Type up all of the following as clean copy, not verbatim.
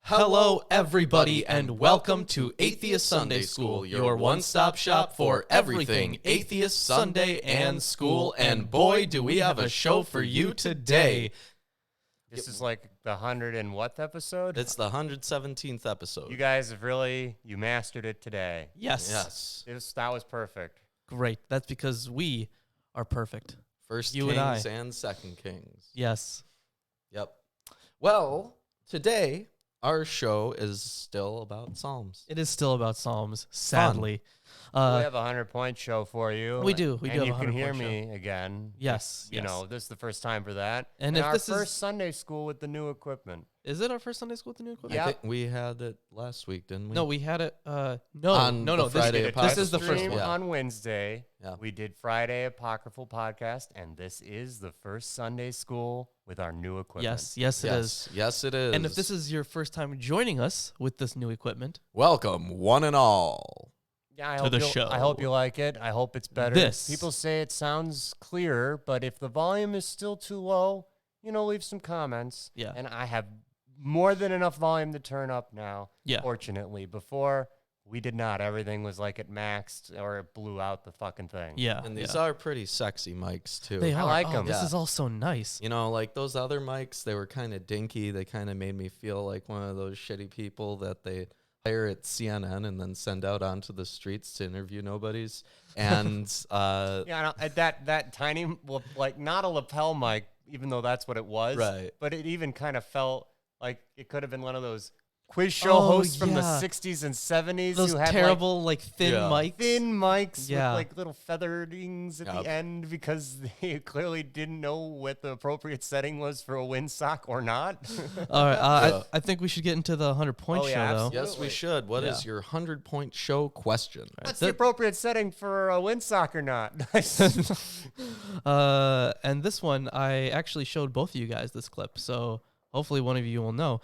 Hello, everybody, and welcome to Atheist Sunday School, your one-stop shop for everything Atheist Sunday and school. And boy, do we have a show for you today. This is like the 100 and what episode? It's the 117th episode. You guys have you mastered it today. Yes. That was perfect. Great. That's because we are perfect. First You Kings and I. and Second Kings. Yes. Yep. Well, today our show is still about Psalms. It is still about Psalms, sadly. We have a 100-point show for you. We do. We do and have you a can hear 100-point me again. Yes. You know, this is the first time for that. And if our this is- first Sunday school with the new equipment. Is it our first Sunday school with the new equipment? Yeah. I think we had it last week, didn't we? No, we had it. On No. the Friday This is the Apocryphal first Stream one. Yeah. on Wednesday. Yeah. We did Friday Apocryphal podcast, and this is the first Sunday school with our new equipment. Yes, it is. Yes, it is. And if this is your first time joining us with this new equipment, welcome, one and all. Yeah, I to hope the you'll- show. I hope you like it. I hope it's better. This- People say it sounds clearer, but if the volume is still too low, leave some comments. Yeah. And I have more than enough volume to turn up now. Yeah. Fortunately, before we did not. Everything was like it maxed or it blew out the fucking thing. yeah. And these yeah. are pretty sexy mics, too. They I are. like Oh, 'em. This Yeah. is all so nice. You know, like those other mics, they were kind of dinky. They kind of made me feel like one of those shitty people that they hire at CNN and then send out onto the streets to interview nobodies. And Yeah, that tiny, like not a lapel mic, even though that's what it was. Right. But it even kind of felt like it could have been one of those quiz show Oh, hosts from the yeah. 60s and 70s Those who had terrible, like thin Yeah. mics. thin mics Yeah. with like little featherings at Yep. the end because they clearly didn't know what the appropriate setting was for a windsock or not. All right. Yeah. I think we should get into the 100-point Oh, show, yeah, though. absolutely. yes, we should. What is Yeah. your 100-point show question? What's the appropriate setting for a windsock or not? And this one, I actually showed both of you guys this clip, so hopefully one of you will know.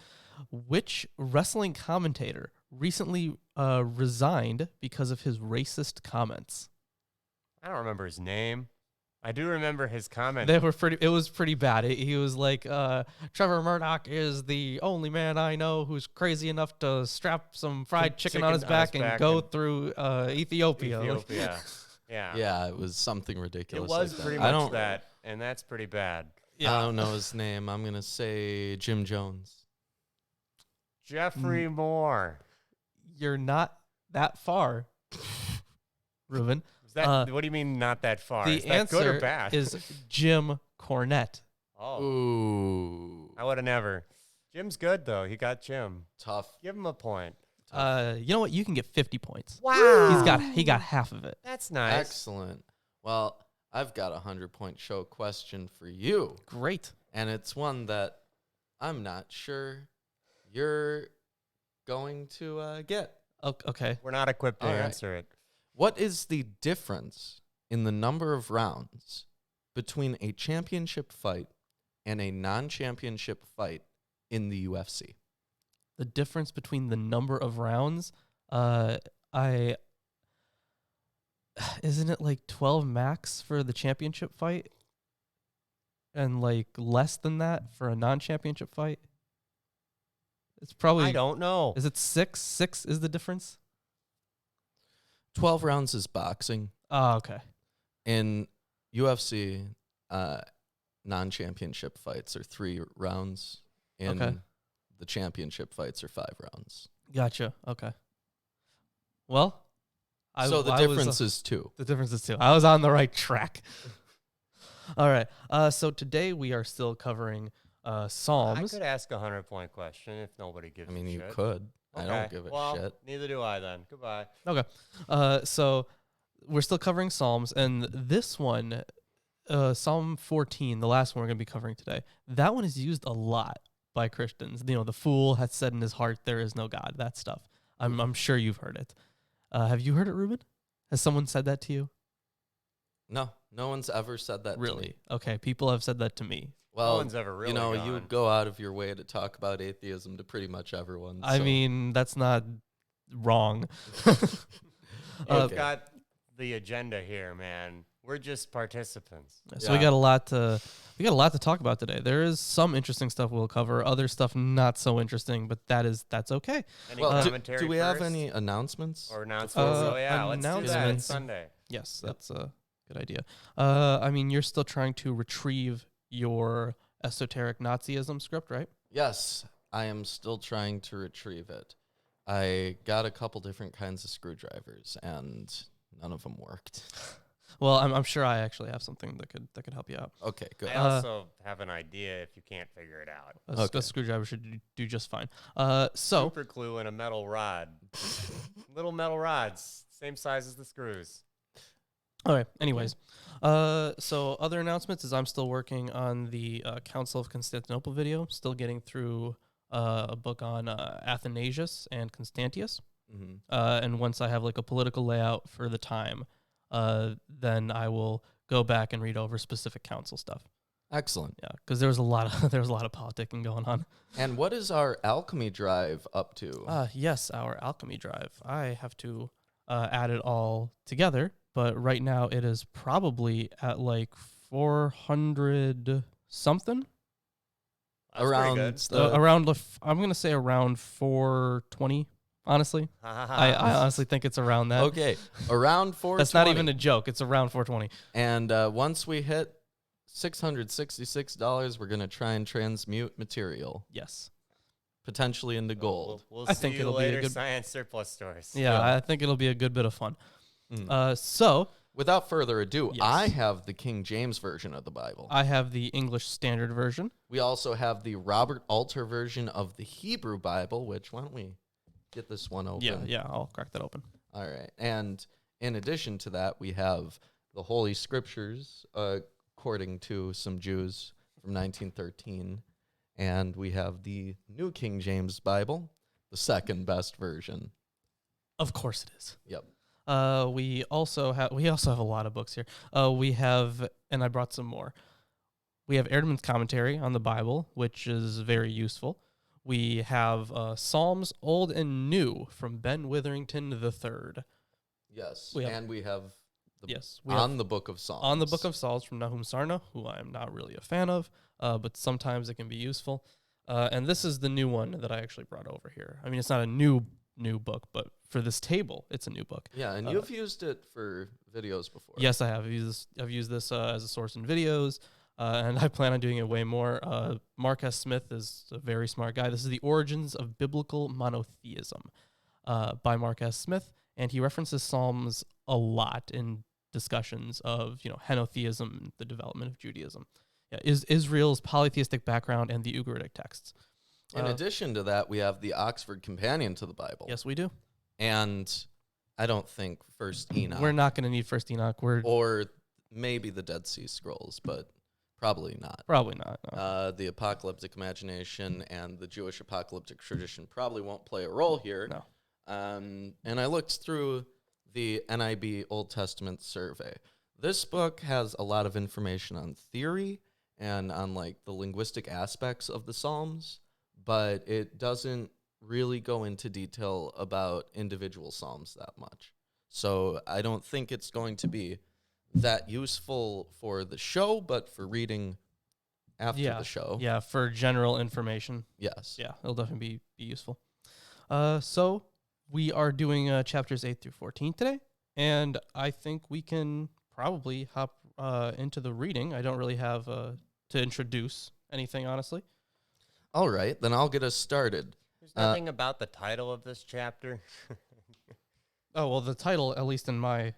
Which wrestling commentator recently resigned because of his racist comments? I don't remember his name. I do remember his comment. They were pretty. It was pretty bad. He was like, "Trevor Murdoch is the only man I know who's crazy enough to strap some fried chicken on his back and go through Ethiopia." Ethiopia. Yeah. Yeah, it was something It ridiculous. was like that. pretty I much don't, that, and that's pretty bad. I don't know his name. I'm going to say Jim Jones. Jeffrey Moore. You're not that far, Ruben. Is that, what do you mean not that far? The Is that good or answer bad? is Jim Cornette. oh, Ooh. I would have never. Jim's good, though. He got Jim. Tough. Give him a point. You know what? You can get 50 points. Wow. He got half of it. That's nice. Excellent. Well, I've got a 100-point show question for you. Great. And it's one that I'm not sure you're going to get. Okay. We're not equipped to All right. answer it. What is the difference in the number of rounds between a championship fight and a non-championship fight in the UFC? The difference between the number of rounds, isn't it like 12 max for the championship fight? And like less than that for a non-championship fight? It's probably, I don't know. is it 6? 6 is the difference? 12 rounds is boxing. Oh, okay. In UFC, non-championship fights are 3 rounds. In Okay. the championship fights are 5 rounds. Gotcha. Okay. Well, So the I was, difference is 2. the difference is 2. I was on the right track. All right. So today we are still covering I Psalms. could ask a 100-point question if nobody gives I mean, a you shit. could. I Okay. don't give a well, shit. neither do I then. Goodbye. Okay. So we're still covering Psalms, and this one, Psalm 14, the last one we're going to be covering today, that one is used a lot by Christians. You know, the fool hath said in his heart, there is no God, that stuff. I'm sure you've heard it. Have you heard it, Ruben? Has someone said that to you? No one's ever said that to Really? me. Okay, people have said that to me. Well, no one's ever really you know, gone. you go out of your way to talk about atheism to pretty much everyone. I so- mean, that's not wrong. You've Okay. got the agenda here, man. We're just participants. So we got a lot to talk about today. There is some interesting stuff we'll cover, other stuff not so interesting, but that's okay. Any Well, commentary do we have first? any announcements? Or announcements? Oh, yeah, let's do that. It's announcements. Sunday. Yes, that's a good idea. I mean, you're still trying to retrieve your esoteric Nazism script, right? Yes, I am still trying to retrieve it. I got a couple different kinds of screwdrivers, and none of them worked. Well, I'm sure I actually have something that could help you out. Okay, good. I also have an idea if you can't figure it out. A screwdriver should do just fine. So Super glue and a metal rod. Little metal rods, same size as the screws. all right. Anyways, so other announcements is I'm still working on the Council of Constantinople video. Still getting through a book on Athanasius and Constantius. Mm-hmm. And once I have like a political layout for the time, then I will go back and read over specific council stuff. Excellent. Yeah, because there was a lot of politicking going on. And what is our alchemy drive up to? Yes, our alchemy drive. I have to add it all together, but right now it is probably at like 400 something. That's pretty good. I'm gonna say around 420. Honestly, I honestly think it's around that. Okay, around 420. That's not even a joke. It's around 420. And once we hit $666, we're going to try and transmute material, Yes. potentially into gold. We'll I see think you it'll be a later, good- science surplus stores. Yeah, I think it'll be a good bit of fun. Mm. So Without further ado, Yes. I have the King James Version of the Bible. I have the English Standard Version. We also have the Robert Alter version of the Hebrew Bible, which, why don't we get this one open? Yeah, I'll crack that open. All right. And in addition to that, we have the Holy Scriptures, according to some Jews from 1913. And we have the New King James Bible, the second best version. Of course it is. Yep. We also have a lot of books here. We have, and I brought some more. We have Erdman's commentary on the Bible, which is very useful. We have Psalms Old and New from Ben Witherington III. Yes. We have- and we have the Book of Psalms. On the Book of Psalms from Nahum Sarna, who I am not really a fan of, but sometimes it can be useful. And this is the new one that I actually brought over here. I mean, it's not a new book, but for this table, it's a new book. Yeah, and you've used it for videos before. Yes, I have. I've used this as a source in videos, and I plan on doing it way more. Mark S. Smith is a very smart guy. This is The Origins of Biblical Monotheism by Mark S. Smith, and he references Psalms a lot in discussions of henotheism and the development of Judaism. Yeah, is Israel's polytheistic background and the Ugaritic texts. In addition to that, we have the Oxford Companion to the Bible. Yes, we do. And I don't think First Enoch. We're not going to need First Enoch. Or maybe the Dead Sea Scrolls, but probably not. Probably not. No. The apocalyptic imagination and the Jewish apocalyptic tradition probably won't play a role here. No. And I looked through the NIB Old Testament survey. This book has a lot of information on theory and on like the linguistic aspects of the Psalms, but it doesn't really go into detail about individual Psalms that much. So I don't think it's going to be that useful for the show, but for reading after the show. Yeah, for general information. Yes. Yeah, it'll definitely be useful. So we are doing chapters 8 through 14 today, and I think we can probably hop into the reading. I don't really have to introduce anything, honestly. All right, then I'll get us started. There's nothing about the title of this chapter. Oh, well, the title, at least in my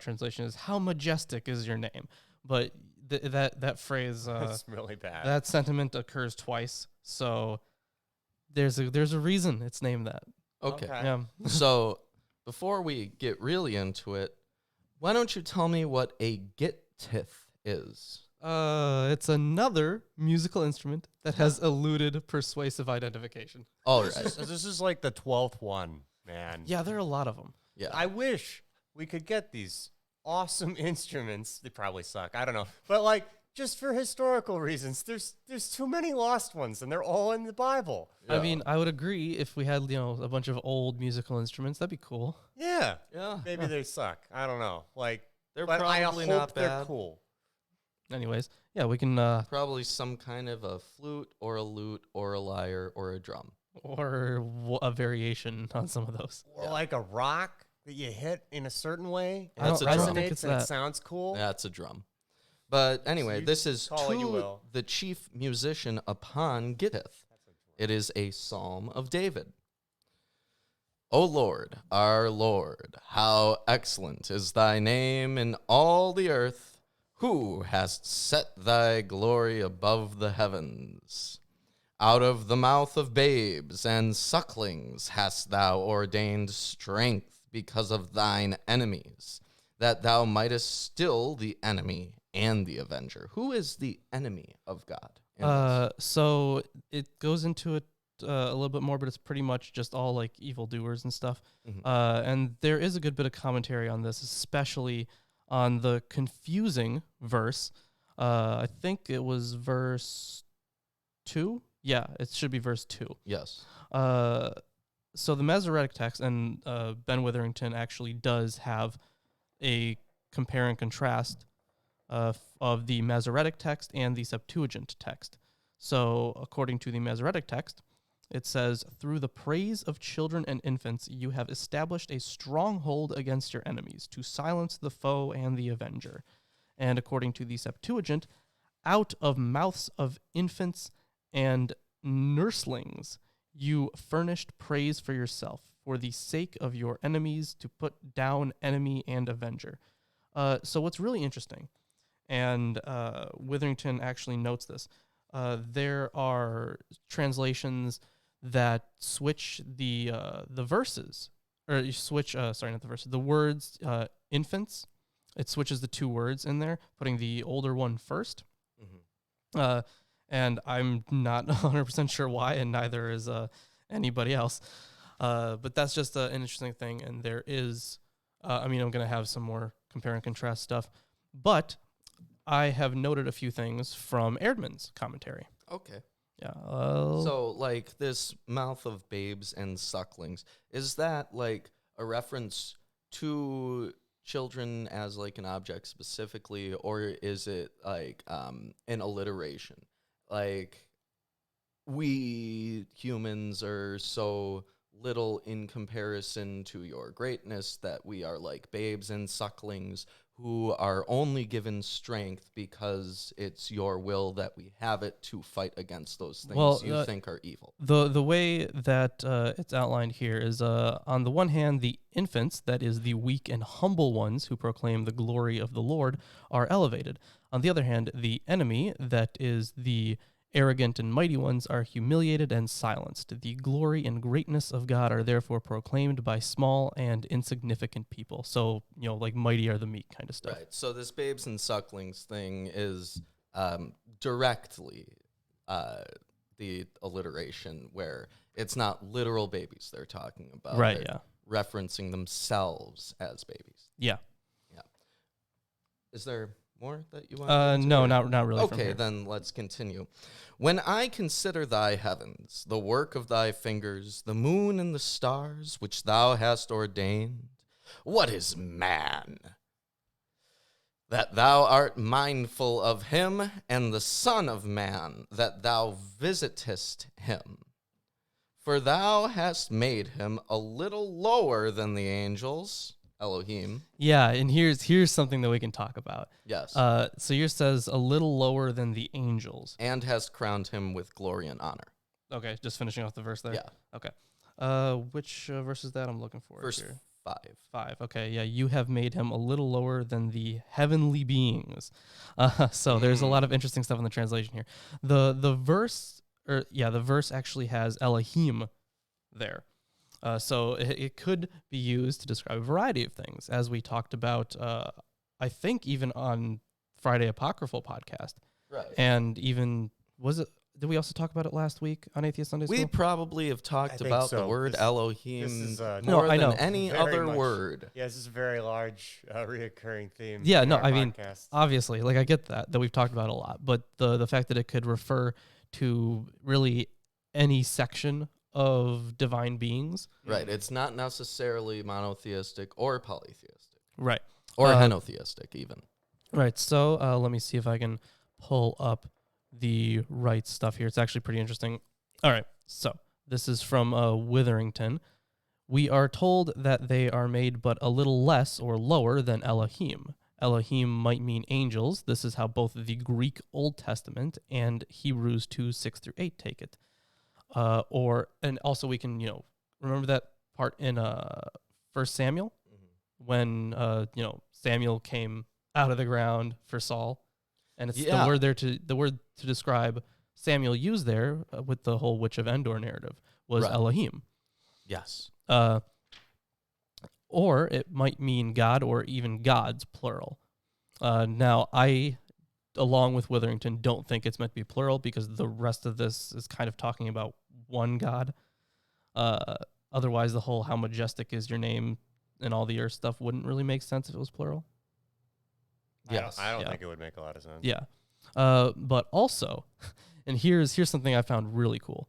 translation, is "How Majestic Is Your Name?" But that phrase, That's really bad. that sentiment occurs twice, so there's a reason it's named that. Okay. Yeah. So before we get really into it, why don't you tell me what a gittith is? It's another musical instrument that has eluded persuasive identification. All This right. is like the 12th one, man. Yeah, there are a lot of them. Yeah. I wish we could get these awesome instruments. They probably suck. I don't know. But like just for historical reasons, there's too many lost ones and they're all in the Bible. I mean, I would agree if we had, a bunch of old musical instruments, that'd be cool. Yeah. Yeah. Maybe they suck. I don't know. Like They're but I probably hope not they're bad. cool. Anyways, yeah, we can Probably some kind of a flute or a lute or a lyre or a drum. a variation on some of those. Or like a rock that you hit in a certain way. And That's it a drum. resonates I don't think it's and it that. sounds cool. That's a drum. But anyway, you this is call it you to will. the chief musician upon Gittith. It is a psalm of David. O Lord, our Lord, how excellent is thy name in all the earth, who hast set thy glory above the heavens. Out of the mouth of babes and sucklings hast thou ordained strength because of thine enemies, that thou mightest still the enemy and the avenger. Who is the enemy of God? in this? So it goes into it a little bit more, but it's pretty much just all like evildoers and stuff. Mhm. And there is a good bit of commentary on this, especially on the confusing verse. I think it was verse 2. Yeah, it should be verse 2. Yes. So the Masoretic text, and Ben Witherington actually does have a compare and contrast of the Masoretic text and the Septuagint text. So according to the Masoretic text, it says, through the praise of children and infants, you have established a stronghold against your enemies to silence the foe and the avenger. And according to the Septuagint, out of mouths of infants and nurslings, you furnished praise for yourself, for the sake of your enemies, to put down enemy and avenger. So what's really interesting, and Witherington actually notes this, there are translations that switch the verses, or you switch, sorry, not the verses, the words infants. It switches the two words in there, putting the older one first. Mhm. And I'm not 100% sure why, and neither is anybody else. But that's just an interesting thing. And there is, I'm going to have some more compare and contrast stuff. But I have noted a few things from Erdman's commentary. Okay. Yeah. So, like, this mouth of babes and sucklings, is that, like, a reference to children as, like, an object specifically, or is it, like, an alliteration? Like, we humans are so little in comparison to your greatness that we are like babes and sucklings who are only given strength because it's your will that we have it to fight against those things you think are evil. The way that it's outlined here is, on the one hand, the infants, that is the weak and humble ones who proclaim the glory of the Lord, are elevated. On the other hand, the enemy, that is the arrogant and mighty ones, are humiliated and silenced. The glory and greatness of God are therefore proclaimed by small and insignificant people. So, like mighty are the meek kind of stuff. Right. So this babes and sucklings thing is directly the alliteration where it's not literal babies they're talking about. Right, They're yeah. referencing themselves as babies. Yeah. Yeah. Is there more that you want? No, not really. from Okay, here. then let's continue. When I consider thy heavens, the work of thy fingers, the moon and the stars which thou hast ordained, what is man? That thou art mindful of him, and the Son of Man, that thou visitest him. For thou hast made him a little lower than the angels, Elohim. Yeah, and here's something that we can talk about. Yes. So yours says a little lower than the angels. And hast crowned him with glory and honor. Okay, just finishing off the verse there. Yeah. Okay. Which verse is that I'm looking for? Verse here? 5. 5. Okay, yeah, you have made him a little lower than the heavenly beings. So there's a lot of interesting stuff in the translation here. The verse actually has Elohim there. So it could be used to describe a variety of things, as we talked about, I think, even on Friday Apocryphal podcast. Right. And even, did we also talk about it last week on Atheist Sunday School? We probably have talked think about so. the word This Elohim is, more I than know. any Very other much. word. Yeah, this is a very large reoccurring theme. Yeah, in no, our I mean, podcast. obviously, like I get that we've talked about a lot, but the fact that it could refer to really any section of divine beings. Right. It's not necessarily monotheistic or polytheistic. Right. Or henotheistic, even. Right. So let me see if I can pull up the right stuff here. It's actually pretty interesting. All right. So this is from Witherington. We are told that they are made but a little less or lower than Elohim. Elohim might mean angels. This is how both the Greek Old Testament and Hebrews 2:6-8 take it. And also we can, remember that part in 1 Samuel when, Samuel came out of the ground for Saul, and it's the word to describe Samuel used there with the whole Witch of Endor narrative was Elohim. Yes. Or it might mean God or even gods, plural. Now, I, along with Witherington, don't think it's meant to be plural because the rest of this is kind of talking about one God. Otherwise, the whole how majestic is your name and all the earth stuff wouldn't really make sense if it was plural. Yes. I don't think it would make a lot of sense. Yeah. But also, and here's something I found really cool.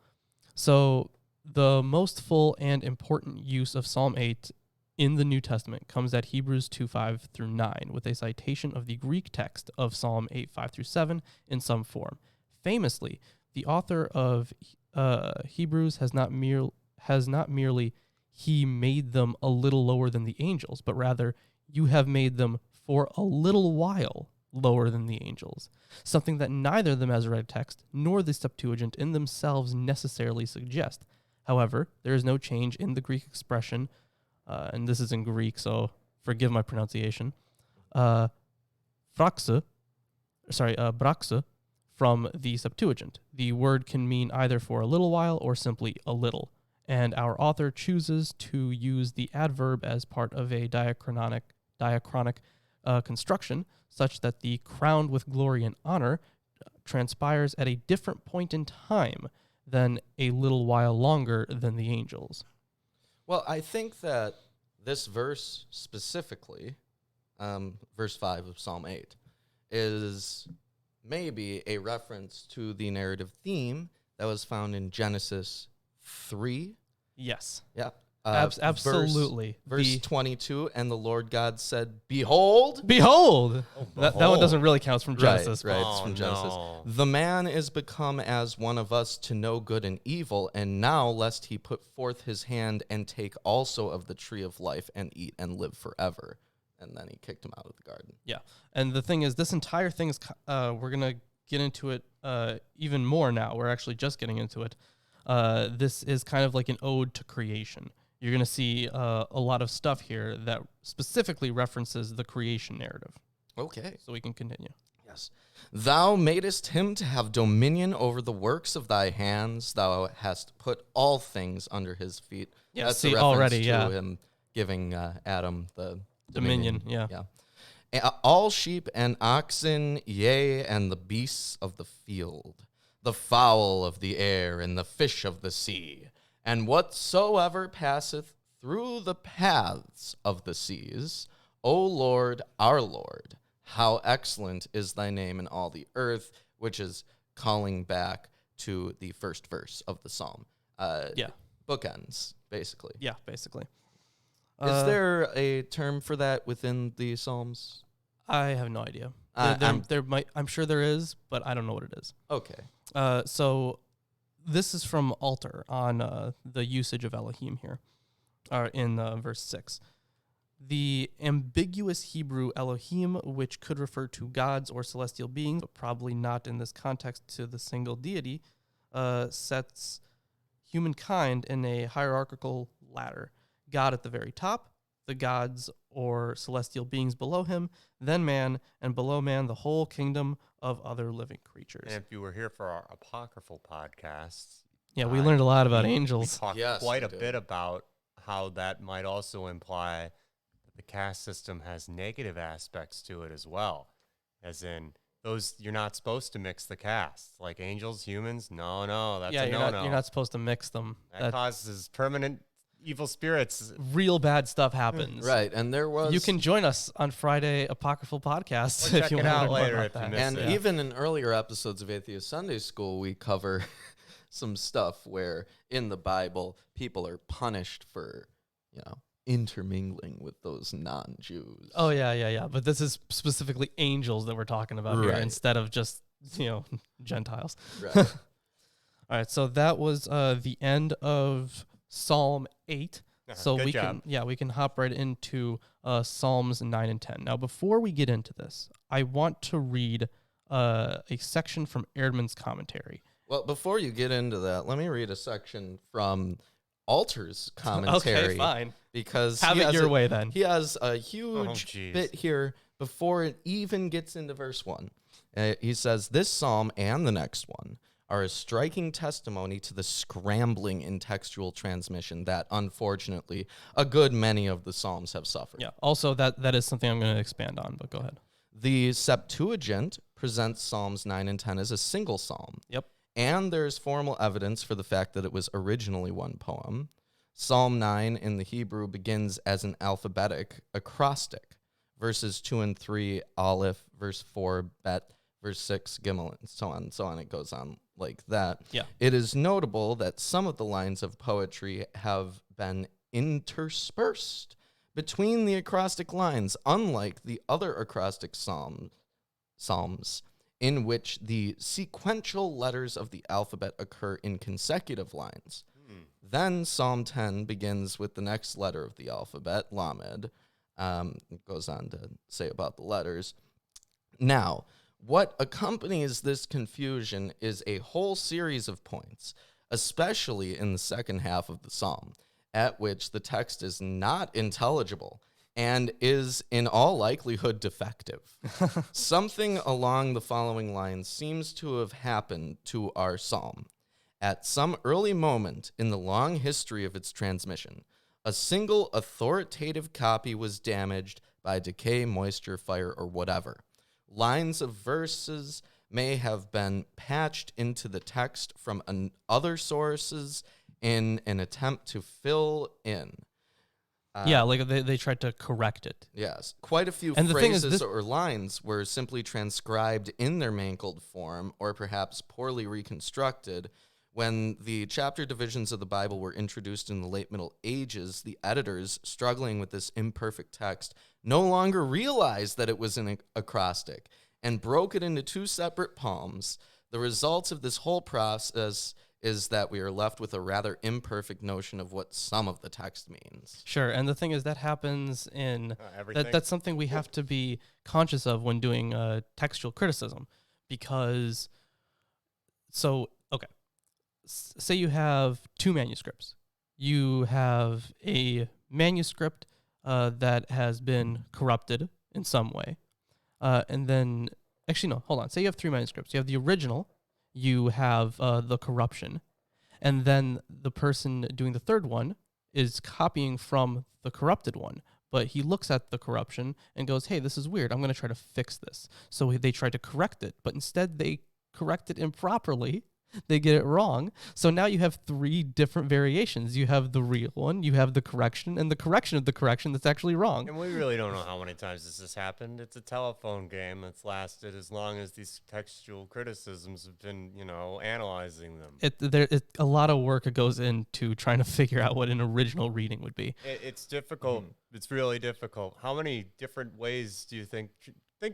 So the most full and important use of Psalm 8 in the New Testament comes at Hebrews 2:5-9 with a citation of the Greek text of Psalm 8:5-7 in some form. Famously, the author of Hebrews has not merely he made them a little lower than the angels, but rather you have made them for a little while lower than the angels, something that neither the Masoretic text nor the Septuagint in themselves necessarily suggest. However, there is no change in the Greek expression, and this is in Greek, so forgive my pronunciation, braxa from the Septuagint. The word can mean either for a little while or simply a little, and our author chooses to use the adverb as part of a diachronic construction, such that the crowned with glory and honor transpires at a different point in time than a little while longer than the angels. Well, I think that this verse specifically, verse 5 of Psalm 8, is maybe a reference to the narrative theme that was found in Genesis 3. Yes. Yeah. Absolutely. Verse 22, and the Lord God said, Behold. Behold! That one doesn't really count from Genesis. Right, it's from Genesis. No. The man is become as one of us to know good and evil, and now lest he put forth his hand and take also of the tree of life and eat and live forever. And then he kicked him out of the garden. Yeah. And the thing is, this entire thing is, we're going to get into it even more now. We're actually just getting into it. This is kind of like an ode to creation. You're going to see a lot of stuff here that specifically references the creation narrative. Okay. So we can continue. Yes. Thou madest him to have dominion over the works of thy hands. Thou hast put all things under his feet. Yeah, That's see, a reference already, to yeah. him giving Adam the Dominion, yeah. All sheep and oxen, yea, and the beasts of the field, the fowl of the air, and the fish of the sea, and whatsoever passeth through the paths of the seas, O Lord, our Lord, how excellent is thy name in all the earth, which is calling back to the first verse of the psalm. Bookends, basically. Yeah, basically. Is there a term for that within the Psalms? I have no idea. I'm sure there is, but I don't know what it is. Okay. So this is from Alter on the usage of Elohim here, in verse 6. The ambiguous Hebrew Elohim, which could refer to gods or celestial beings, but probably not in this context to the single deity, sets humankind in a hierarchical ladder. God at the very top, the gods or celestial beings below him, then man, and below man, the whole kingdom of other living creatures. And if you were here for our apocryphal podcasts, Yeah, we learned a lot about we angels. talked Yes, quite we a did. bit about how that might also imply that the caste system has negative aspects to it as well. As in, those you're not supposed to mix the castes. Like angels, humans, no, that's a no-no. You're not supposed to mix them. That causes permanent evil spirits. Real bad stuff happens. Right, and there was... You can join us on Friday Apocryphal Podcast Or if check you it want to out learn more later about if you that. missed And it. even in earlier episodes of Atheist Sunday School, we cover some stuff where in the Bible, people are punished for, intermingling with those non-Jews. Oh yeah. But this is specifically angels that we're talking about here Right. instead of just Gentiles. Right. All right, so that was the end of Psalm 8. So Good we job. can hop right into Psalms 9 and 10. Now, before we get into this, I want to read a section from Erdman's commentary. Well, before you get into that, let me read a section from Alter's commentary. Okay, fine. Because Have he it has your way then. He has a huge jeez. bit here before it even gets into verse 1. He says, this psalm and the next one are a striking testimony to the scrambling in textual transmission that, unfortunately, a good many of the psalms have suffered. Yeah. Also, that is something I'm going to expand on, but go ahead. The Septuagint presents Psalms 9 and 10 as a single psalm. Yep. And there's formal evidence for the fact that it was originally one poem. Psalm 9 in the Hebrew begins as an alphabetic acrostic. Verses 2 and 3, Aleph, verse 4, Bet, verse 6, Gimel, and so on and so on. It goes on like that. Yeah. It is notable that some of the lines of poetry have been interspersed between the acrostic lines, unlike the other acrostic psalms, in which the sequential letters of the alphabet occur in consecutive lines. Then Psalm 10 begins with the next letter of the alphabet, Lamed. It goes on to say about the letters. Now, what accompanies this confusion is a whole series of points, especially in the second half of the psalm, at which the text is not intelligible and is in all likelihood defective. Something along the following lines seems to have happened to our psalm. At some early moment in the long history of its transmission, a single authoritative copy was damaged by decay, moisture, fire, or whatever. Lines of verses may have been patched into the text from other sources in an attempt to fill in. Yeah, like they tried to correct it. Yes. Quite a few And the thing is, phrases or lines were simply transcribed in their mangled form or perhaps poorly reconstructed. When the chapter divisions of the Bible were introduced in the late Middle Ages, the editors, struggling with this imperfect text, no longer realized that it was an acrostic and broke it into two separate poems. The result of this whole process is that we are left with a rather imperfect notion of what some of the text means. Sure, and the thing is that happens in Everything. that's something we have to be conscious of when doing textual criticism, because say you have two manuscripts. You have a manuscript that has been corrupted in some way, and then actually no, hold on. Say you have three manuscripts. You have the original, you have the corruption, and then the person doing the third one is copying from the corrupted one. But he looks at the corruption and goes, hey, this is weird. I'm going to try to fix this. So they try to correct it, but instead they correct it improperly. They get it wrong. So now you have three different variations. You have the real one, you have the correction, and the correction of the correction that's actually wrong. And we really don't know how many times this has happened. It's a telephone game that's lasted as long as these textual criticisms have been, analyzing them. A lot of work goes into trying to figure out what an original reading would be. It's difficult. It's really difficult. How many different ways do you think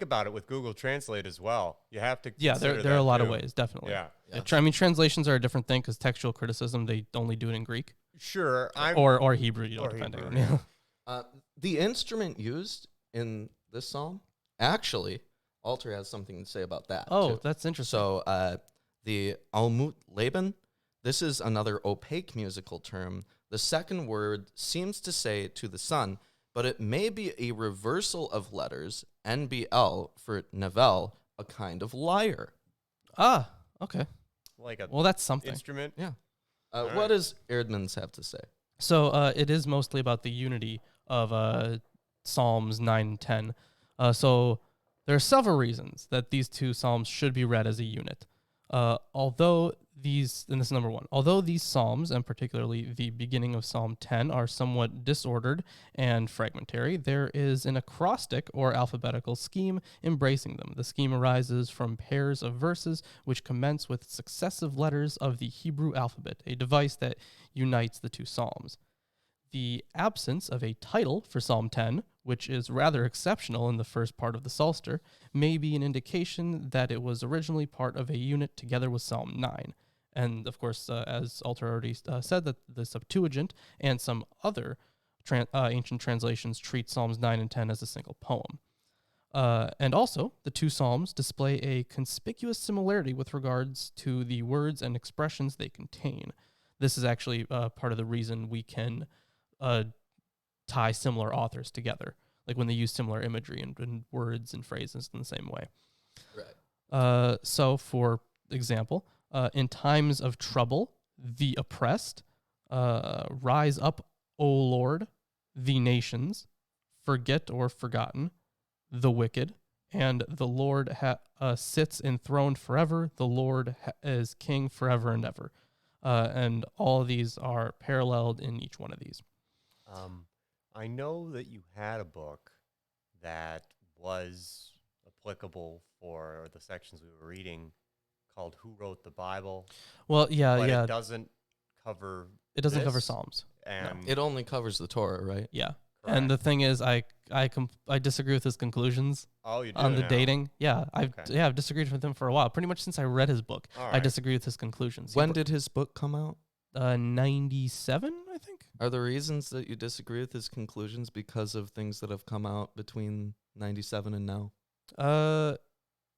about it with Google Translate as well? You have to consider there are a lot of too. ways, definitely. Yeah. I mean, translations are a different thing because textual criticism, they only do it in Greek. Sure. Or Hebrew, depending Hebrew, on The instrument used in this psalm, actually, Alter has something to say about that. Oh, too. that's interesting. So the Almut Leben, this is another opaque musical term. The second word seems to say to the sun, but it may be a reversal of letters, NBL, for Nevel, a kind of lyre. Ah, okay. Like a Well, that's something. instrument. Yeah. right. What does Erdman's have to say? So it is mostly about the unity of Psalms 9 and 10. So there are several reasons that these two psalms should be read as a unit. And this is number one, although these psalms, and particularly the beginning of Psalm 10, are somewhat disordered and fragmentary, there is an acrostic or alphabetical scheme embracing them. The scheme arises from pairs of verses which commence with successive letters of the Hebrew alphabet, a device that unites the two psalms. the absence of a title for Psalm 10, which is rather exceptional in the first part of the Psalter, may be an indication that it was originally part of a unit together with Psalm 9. And of course, as Alter already said, that the Septuagint and some other ancient translations treat Psalms 9 and 10 as a single poem. And also, the two psalms display a conspicuous similarity with regards to the words and expressions they contain. This is actually part of the reason we can tie similar authors together, like when they use similar imagery and words and phrases in the same way. Right. So, for example, in times of trouble, the oppressed, rise up, O Lord, the nations, forget or forgotten, the wicked, and the Lord sits enthroned forever. The Lord is king forever and ever. And all of these are paralleled in each one of these. I know that you had a book that was applicable for the sections we were reading called Who Wrote the Bible? Well, yeah, but yeah. it doesn't cover It doesn't cover this, Psalms. And It only covers the Torah, right? Yeah. correct. And the thing is, I disagree with his conclusions Oh, you do on the now. dating. Yeah, Okay. I've disagreed with him for a while. Pretty much since I read his book, All I right. disagree with his conclusions. When did his book come out? 97, I think. Are the reasons that you disagree with his conclusions because of things that have come out between 97 and now?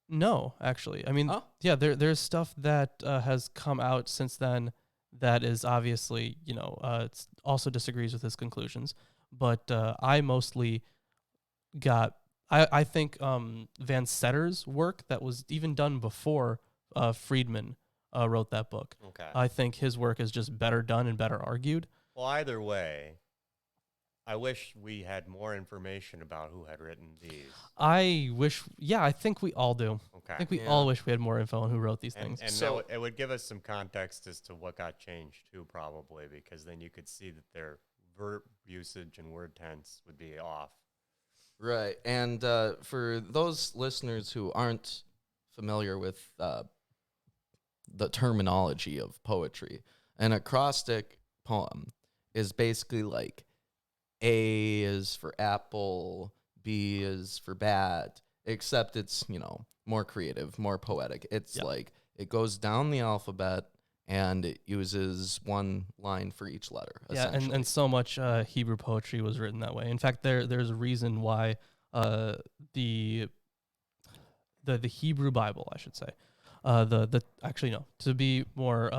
No, actually. I mean, Oh. yeah, there's stuff that has come out since then that is obviously, it's also disagrees with his conclusions. But I mostly I think Van Setter's work that was even done before Friedman wrote that book. Okay. I think his work is just better done and better argued. Well, either way, I wish we had more information about who had written these. I think we all do. Okay. I think we Yeah. all wish we had more info on who wrote these things. And So- it would give us some context as to what got changed too, probably, because then you could see that their verb usage and word tense would be off. Right. And for those listeners who aren't familiar with the terminology of poetry, an acrostic poem is basically like A is for apple, B is for bat, except it's, more creative, more poetic. It's like it goes down the alphabet and it uses one line for each letter. Yeah, essentially. and so much Hebrew poetry was written that way. In fact, there's a reason why the Hebrew Bible, I should say, to be more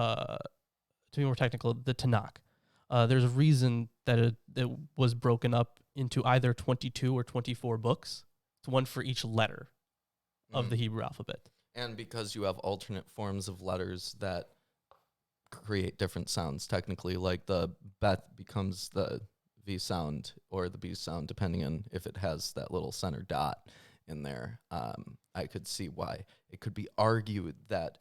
technical, the Tanakh. There's a reason that it was broken up into either 22 or 24 books. It's one for each letter of the Hebrew alphabet. And because you have alternate forms of letters that create different sounds, technically, like the bet becomes the V sound or the B sound, depending on if it has that little center dot in there. I could see why it could be argued that,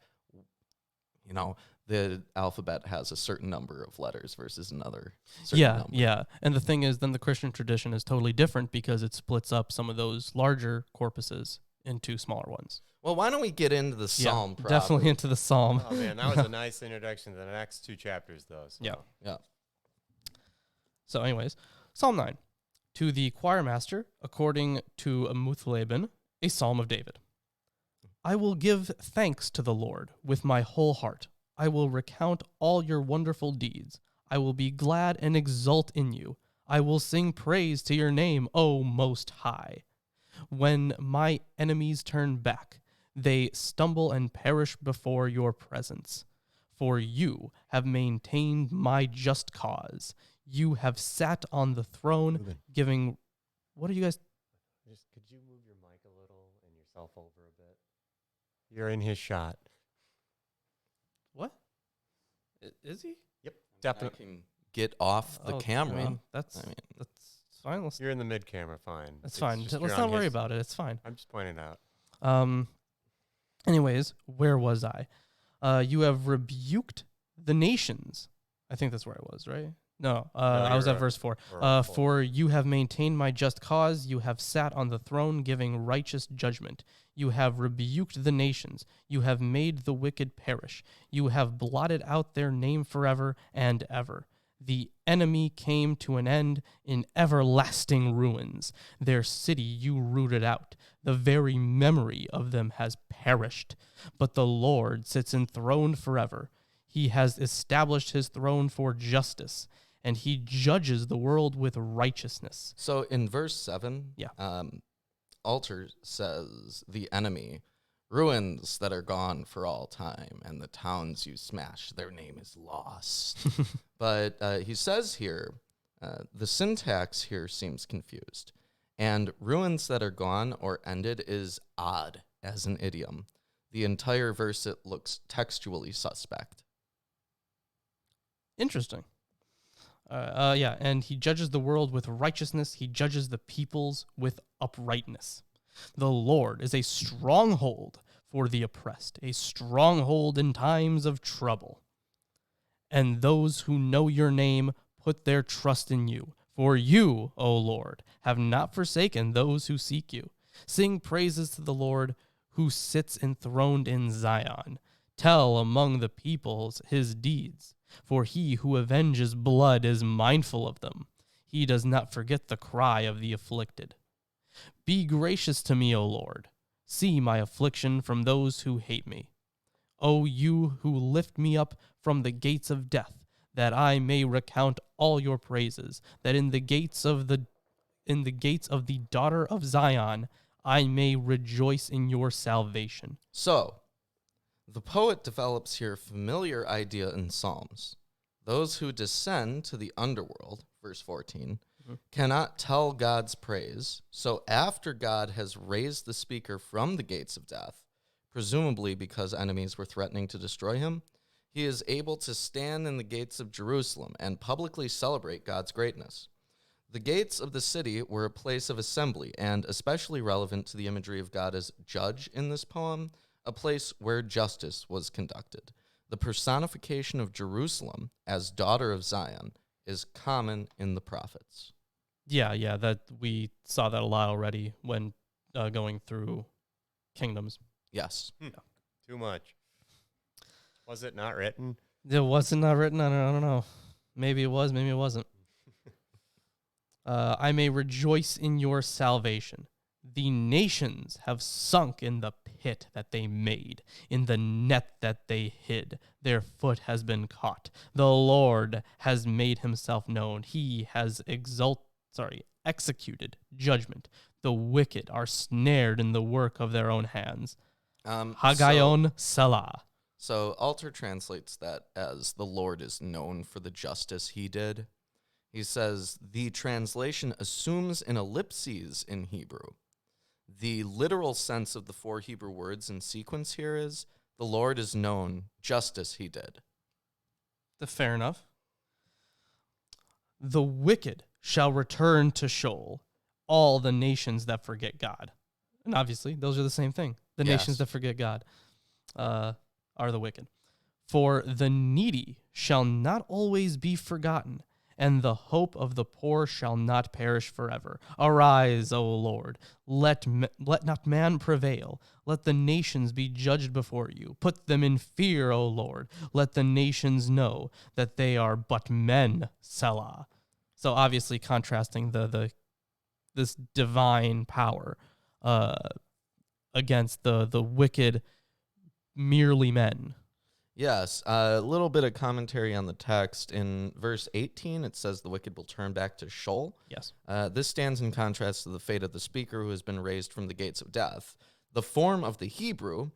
the alphabet has a certain number of letters versus another certain number. Yeah. And the thing is, then the Christian tradition is totally different because it splits up some of those larger corpuses into smaller ones. Well, why don't we get into the psalm? Definitely into the psalm. Oh, man, that was a nice introduction to the next two chapters, though. So. Yeah. So anyways, Psalm 9. To the choir master, according to Muthleben, a psalm of David. I will give thanks to the Lord with my whole heart. I will recount all your wonderful deeds. I will be glad and exult in you. I will sing praise to your name, O Most High. When my enemies turn back, they stumble and perish before your presence. For you have maintained my just cause. You have sat on the throne, giving... What are you guys... Could you move your mic a little and yourself over a bit? You're in his shot. What? Is he? Yep, I definitely. can get off the camera. I mean, that's fine. You're in the mid-camera, fine. That's It's fine. just Let's you're not on worry his- about it. It's fine. I'm just pointing out. Anyways, where was I? You have rebuked the nations. I think that's where I was, right? No, I was you're at verse 4. or 4. For you have maintained my just cause. You have sat on the throne giving righteous judgment. You have rebuked the nations. You have made the wicked perish. You have blotted out their name forever and ever. The enemy came to an end in everlasting ruins. Their city you rooted out. The very memory of them has perished. But the Lord sits enthroned forever. He has established his throne for justice, and he judges the world with righteousness. So in verse 7, Yeah. Alter says, the enemy, ruins that are gone for all time, and the towns you smash, their name is lost. But he says here, the syntax here seems confused. And ruins that are gone or ended is odd as an idiom. The entire verse, it looks textually suspect. Interesting. Yeah, and he judges the world with righteousness. He judges the peoples with uprightness. The Lord is a stronghold for the oppressed, a stronghold in times of trouble. And those who know your name put their trust in you. For you, O Lord, have not forsaken those who seek you. Sing praises to the Lord who sits enthroned in Zion. Tell among the peoples his deeds. For he who avenges blood is mindful of them. He does not forget the cry of the afflicted. Be gracious to me, O Lord. See my affliction from those who hate me. O you who lift me up from the gates of death, that I may recount all your praises, that in the gates of the daughter of Zion I may rejoice in your salvation. So, the poet develops here a familiar idea in Psalms. Those who descend to the underworld, verse 14, cannot tell God's praise. So after God has raised the speaker from the gates of death, presumably because enemies were threatening to destroy him, he is able to stand in the gates of Jerusalem and publicly celebrate God's greatness. The gates of the city were a place of assembly, and especially relevant to the imagery of God as judge in this poem, a place where justice was conducted. The personification of Jerusalem as daughter of Zion is common in the prophets. Yeah, that we saw that a lot already when going through Kingdoms. Yes. Too much. Was it not written? It wasn't not written. I don't know. Maybe it was. Maybe it wasn't. I may rejoice in your salvation. The nations have sunk in the pit that they made, in the net that they hid. Their foot has been caught. The Lord has made himself known. He has executed judgment. The wicked are snared in the work of their own hands. Hagayon Selah. So Alter translates that as the Lord is known for the justice he did. He says the translation assumes an ellipses in Hebrew. The literal sense of the four Hebrew words in sequence here is, the Lord is known, justice he did. Fair enough. The wicked shall return to Sheol, all the nations that forget God. And obviously, those are the same thing. The nations that forget God are the wicked. For the needy shall not always be forgotten, and the hope of the poor shall not perish forever. Arise, O Lord, let not man prevail. Let the nations be judged before you. Put them in fear, O Lord. Let the nations know that they are but men, Selah. So obviously contrasting this divine power against the wicked, merely men. Yes, a little bit of commentary on the text. In verse 18, it says the wicked will turn back to Sheol. Yes. This stands in contrast to the fate of the speaker who has been raised from the gates of death. The form of the Hebrew,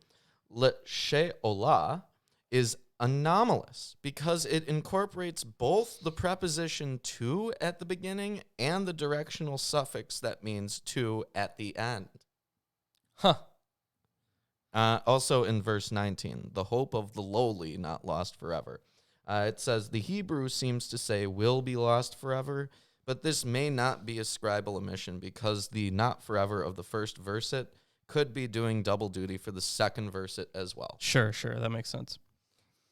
She'olah, is anomalous because it incorporates both the preposition to at the beginning and the directional suffix that means to at the end. Huh. Also in verse 19, the hope of the lowly not lost forever. It says the Hebrew seems to say will be lost forever, but this may not be a scribal omission because the not forever of the first verset could be doing double duty for the second verset as well. Sure, that makes sense.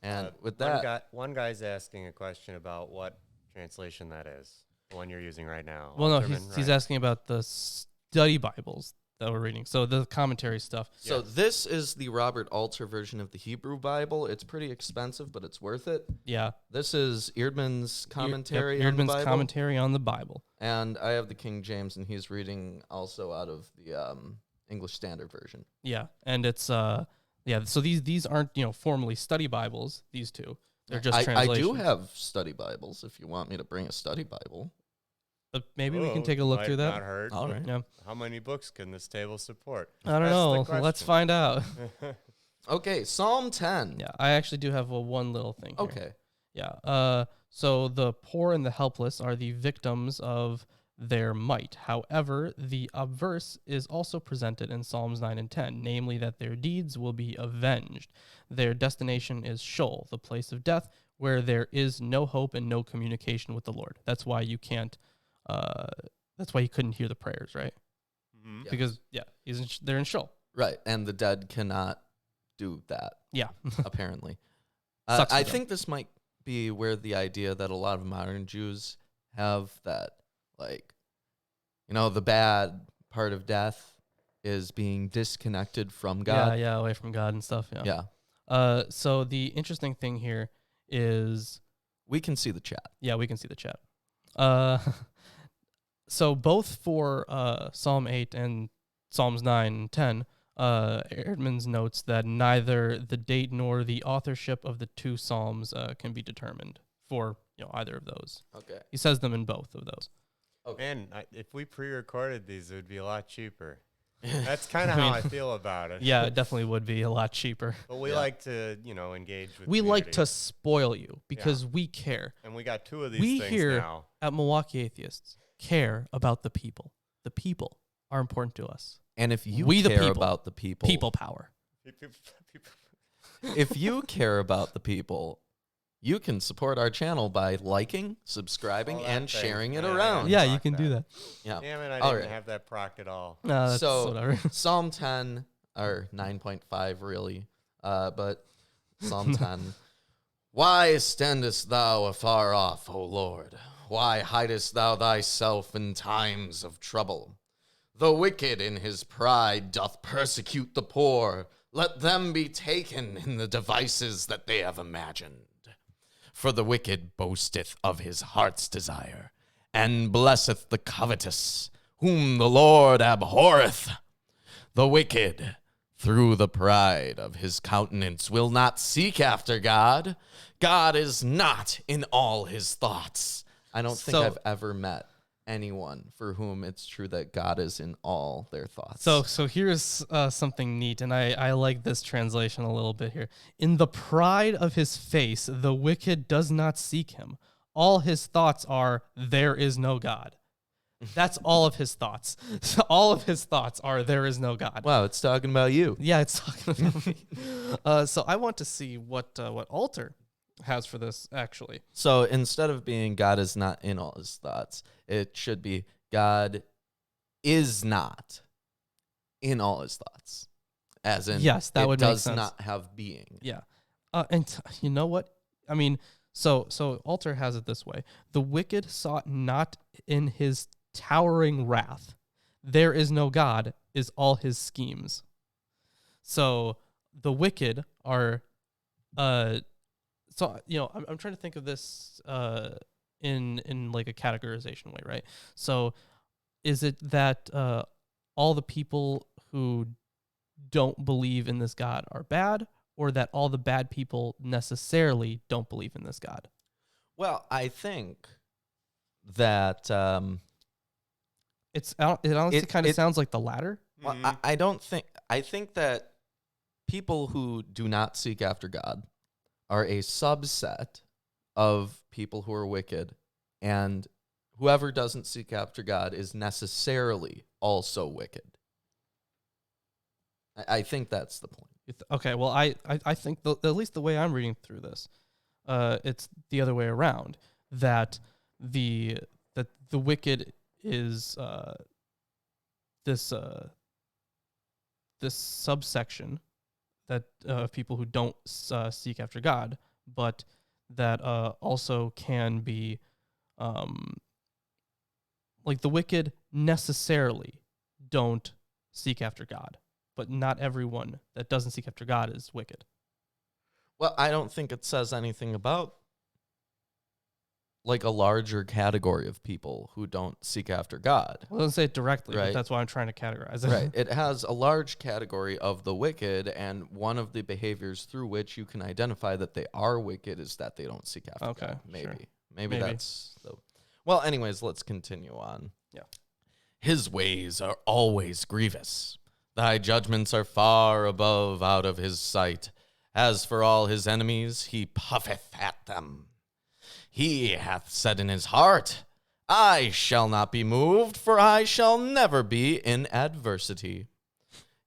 And with that, one guy's asking a question about what translation that is, the one you're using right now. Well, no, Alterman, he's right? asking about the study Bibles. that we're reading. So the commentary stuff. So Yes. this is the Robert Alter version of the Hebrew Bible. It's pretty expensive, but it's worth it. Yeah. This is Eerdman's commentary on the Eerdman's Bible. commentary on the Bible. And I have the King James, and he's reading also out of the English Standard Version. Yeah, and it's So these aren't formally study Bibles. These two, they're just I translations. do have study Bibles if you want me to bring a study Bible. But maybe we can Whoa, take a look might through that. Not hurt. All right. Yeah, How many books can this table support? I don't That's the know. Let's question. find out. Okay, Psalm 10. Yeah, I actually do have one little thing here. Okay. Yeah. So the poor and the helpless are the victims of their might. However, the obverse is also presented in Psalms 9 and 10, namely that their deeds will be avenged. Their destination is Sheol, the place of death, where there is no hope and no communication with the Lord. That's why you can't. That's why you couldn't hear the prayers, right? Mhm. Yeah. Because they're in Sheol. Right, and the dead cannot do that, Yeah. apparently. Sucks for I them. think this might be where the idea that a lot of modern Jews have that, like, the bad part of death is being disconnected from God. Yeah, away from God and stuff. Yeah. Yeah. So the interesting thing here is, We can see the chat. yeah, we can see the chat. So both for Psalm 8 and Psalms 9 and 10, Erdman's notes that neither the date nor the authorship of the two psalms can be determined for either of those. Okay. He says them in both of those. Man, if we pre-recorded these, it would be a lot cheaper. That's kind of how I feel about it. Yeah, it definitely would be a lot cheaper. But we Yeah. like to, engage with. We like community. to spoil you because we care. And we got two of these We things here now. at Milwaukee Atheists care about the people. The people are important to us. And if you We the care people. about the people, People power. if you care about the people, you can support our channel by liking, subscribing, Oh, that and thing. sharing it Yeah, around. Yeah, Proc you can do that. Yeah. Damn it, I All didn't right. have that procced at all. No, that's So- whatever. Psalm 10, or 9.5 really, but Psalm 10. Why standest thou afar off, O Lord? Why hidest thou thyself in times of trouble? The wicked in his pride doth persecute the poor. Let them be taken in the devices that they have imagined. For the wicked boasteth of his heart's desire, and blesseth the covetous, whom the Lord abhorreth. The wicked, through the pride of his countenance, will not seek after God. God is not in all his thoughts. I don't think So- I've ever met anyone for whom it's true that God is in all their thoughts. So here's something neat, and I like this translation a little bit here. In the pride of his face, the wicked does not seek him. All his thoughts are, there is no God. That's all of his thoughts. So all of his thoughts are, there is no God. Wow, it's talking about you. Yeah, it's talking about me. So I want to see what Alter has for this, actually. So instead of being God is not in all his thoughts, it should be God is not in all his thoughts. As in, Yes, that it would make does sense. not have being. Yeah. You know what? I mean, so Alter has it this way. The wicked sought not in his towering wrath. There is no God is all his schemes. So the wicked are I'm trying to think of this in like a categorization way, right? So is it that all the people who don't believe in this God are bad, or that all the bad people necessarily don't believe in this God? Well, I think that It honestly kind of it- sounds like the latter. well, Mhm. I don't think. I think that people who do not seek after God are a subset of people who are wicked, and whoever doesn't seek after God is necessarily also wicked. I think that's the point. Okay, well, I think at least the way I'm reading through this, it's the other way around. That the wicked is this subsection that of people who don't seek after God, but that also can be like the wicked necessarily don't seek after God, but not everyone that doesn't seek after God is wicked. Well, I don't think it says anything about like a larger category of people who don't seek after God. Well, it doesn't say it directly, but Right. that's why I'm trying to categorize it. Right. It has a large category of the wicked, and one of the behaviors through which you can identify that they are wicked is that they don't seek after Okay, God. Maybe. sure. Maybe Maybe. that's the... Well, anyways, let's continue on. Yeah. His ways are always grievous. Thy judgments are far above out of his sight. As for all his enemies, he puffeth at them. He hath said in his heart, I shall not be moved, for I shall never be in adversity.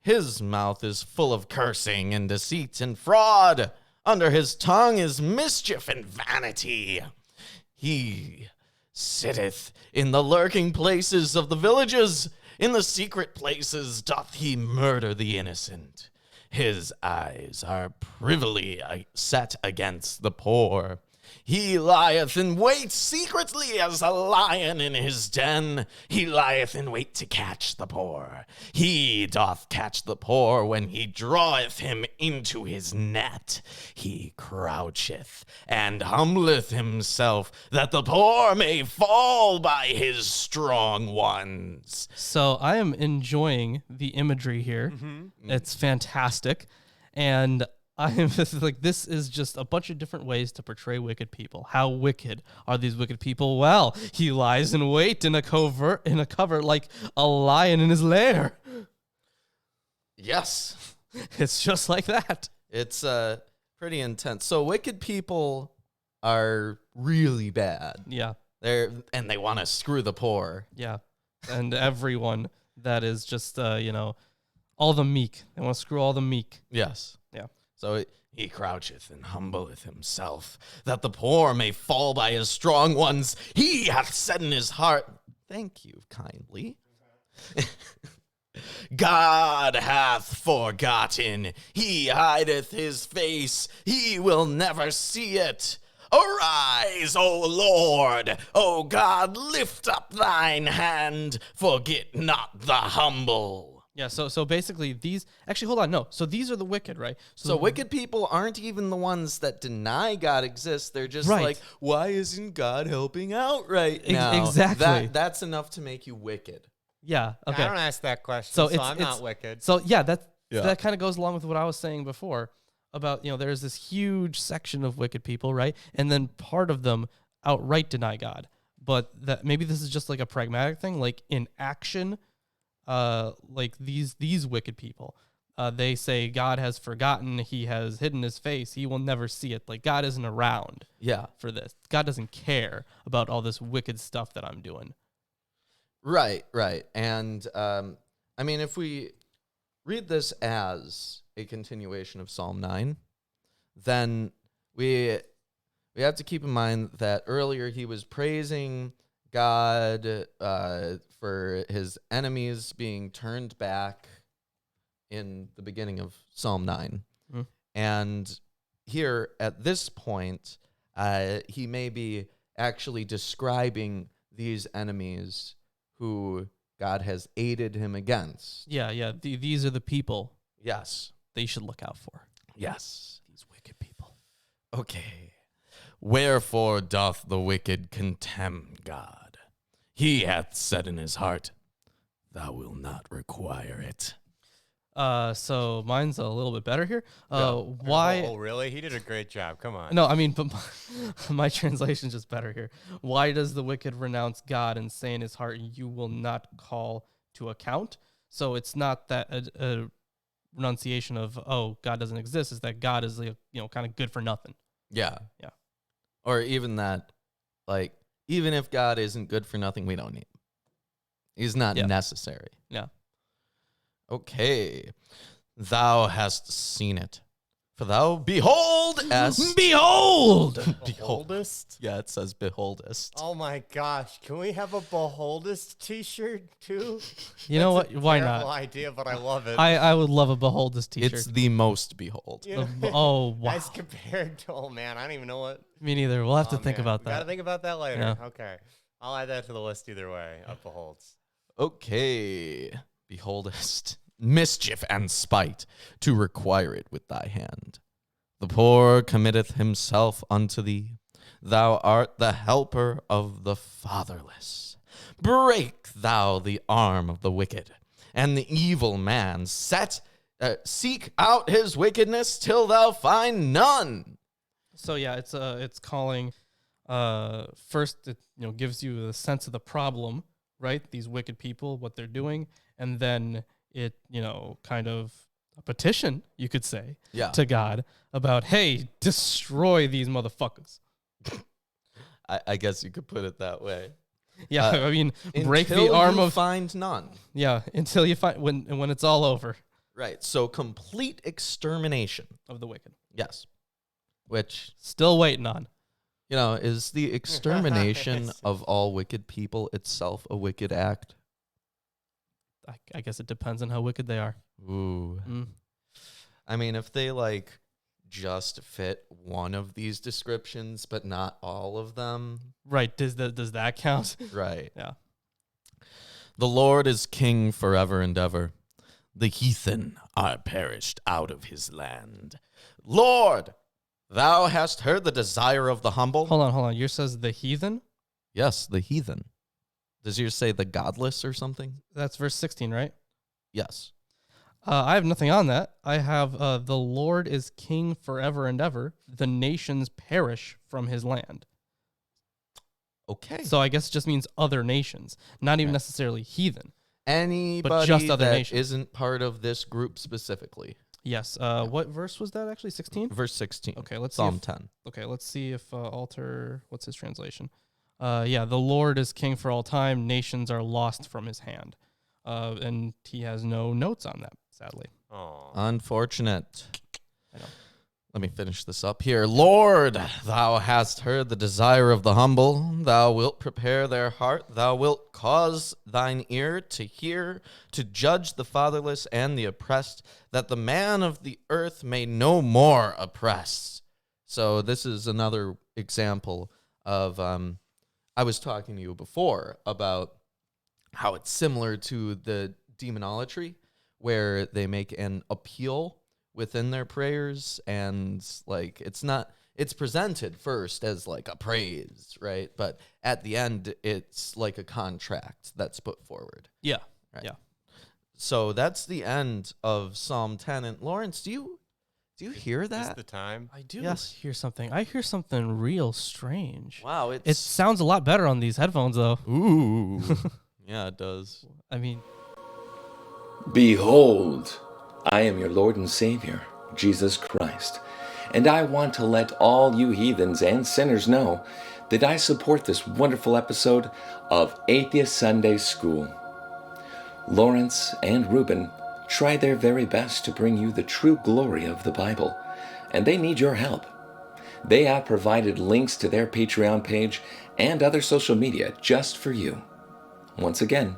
His mouth is full of cursing and deceit and fraud. Under his tongue is mischief and vanity. He sitteth in the lurking places of the villages. In the secret places doth he murder the innocent. His eyes are privily set against the poor. He lieth in wait secretly as a lion in his den. He lieth in wait to catch the poor. He doth catch the poor when he draweth him into his net. He croucheth and humbleth himself, that the poor may fall by his strong ones. So I am enjoying the imagery here. It's fantastic. And I am just like, this is just a bunch of different ways to portray wicked people. How wicked are these wicked people? Well, he lies in wait in a cover like a lion in his lair. Yes, It's just like that. it's pretty intense. So wicked people are really bad. Yeah. And they want to screw the poor. Yeah. And everyone that is just, all the meek. They want to screw all the meek. Yes. Yeah. So he croucheth and humbleth himself, that the poor may fall by his strong ones. He hath said in his heart, thank you kindly. God hath forgotten. He hideth his face. He will never see it. Arise, O Lord. O God, lift up thine hand. Forget not the humble. Yeah, so basically these actually hold on, no. So these are the wicked, right? So wicked people aren't even the ones that deny God exists. They're just Right. like, why isn't God helping out right now? Exactly. That's enough to make you wicked. Yeah, okay. I don't ask that question, So so, it's- I'm it's- not wicked. So yeah, Yeah. that kind of goes along with what I was saying before about, there's this huge section of wicked people, right? And then part of them outright deny God. But that maybe this is just like a pragmatic thing, like in action, like these wicked people. They say God has forgotten, he has hidden his face, he will never see it. Like God isn't around Yeah. for this. God doesn't care about all this wicked stuff that I'm doing. Right. And I mean, if we read this as a continuation of Psalm 9, then we have to keep in mind that earlier he was praising God for his enemies being turned back in the beginning of Psalm 9. Mhm. And here at this point, he may be actually describing these enemies who God has aided him against. Yeah. These are the people Yes. that you should look out for. Yes. These wicked people. Okay. Wherefore doth the wicked contemn God? He hath said in his heart, thou wilt not require it. So mine's a little bit better here. Oh, Why? really? He did a great job. Come on. No, I mean, but my translation's just better here. Why does the wicked renounce God and say in his heart, you will not call to account? So it's not that a renunciation of, oh, God doesn't exist. It's that God is, kind of good for nothing. Yeah. Yeah. Or even that, like, even if God isn't good for nothing, we don't need him. He's not Yeah. necessary. Yeah. Okay. Thou hast seen it. For thou beholdest. Behold! Beholdest? Yeah, it says beholdest. Oh my gosh. Can we have a beholdest t-shirt too? You know That's what? a Why terrible not? idea, but I love it. I would love a behold this t-shirt. It's the most behold. You know, Oh, wow. As compared to, oh man, I don't even know what. Me neither. We'll have to Oh, think man. about We gotta that. think about that later. Yeah. Okay. I'll add that to the list either way. Of beholds. Okay. beholdest mischief and spite to require it with thy hand. The poor committeth himself unto thee. Thou art the helper of the fatherless. Break thou the arm of the wicked, and the evil man seek out his wickedness till thou find none. So yeah, it's calling. First, it gives you a sense of the problem, right? These wicked people, what they're doing, and then it kind of a petition, you could say, to God about, hey, destroy these motherfuckers. I guess you could put it that way. Yeah, I mean, break the arm of find none. Yeah, until you find when it's all over. Right. So complete extermination Of the wicked. Yes. Which Still waiting on. Is the extermination of all wicked people itself a wicked act? I guess it depends on how wicked they are. Ooh. I mean, if they just fit one of these descriptions, but not all of them. Right. Does that count? Right. Yeah. The Lord is king forever and ever. The heathen are perished out of his land. Lord, thou hast heard the desire of the humble. Hold on. Yours says the heathen? Yes, the heathen. Does yours say the godless or something? That's verse 16, right? Yes. I have nothing on that. I have the Lord is king forever and ever. The nations perish from his land. Okay. So I guess it just means other nations, not even necessarily heathen. Anybody just other that nations. isn't part of this group specifically. Yes. What verse was that actually? 16? Verse 16. Okay, let's Psalm see 10. Okay, let's see if what's his translation? The Lord is king for all time. Nations are lost from his hand. And he has no notes on that, sadly. Oh. Unfortunate. I know. Let me finish this up here. Lord, thou hast heard the desire of the humble. Thou wilt prepare their heart. Thou wilt cause thine ear to hear, to judge the fatherless and the oppressed, that the man of the earth may no more oppress. So this is another example of, I was talking to you before about how it's similar to the demonolatry, where they make an appeal within their prayers, and it's presented first as a praise, right? But at the end, it's like a contract that's put forward. Yeah. Right. Yeah. So that's the end of Psalm 10. And Lawrence, do you hear Is that? the time? I do Yes. hear something. I hear something real strange. Wow, It sounds a lot better on these headphones, though. ooh. Yeah, it does. I mean, Behold, I am your Lord and Savior, Jesus Christ, and I want to let all you heathens and sinners know that I support this wonderful episode of Atheist Sunday School. Lawrence and Reuben try their very best to bring you the true glory of the Bible, and they need your help. They have provided links to their Patreon page and other social media just for you. Once again,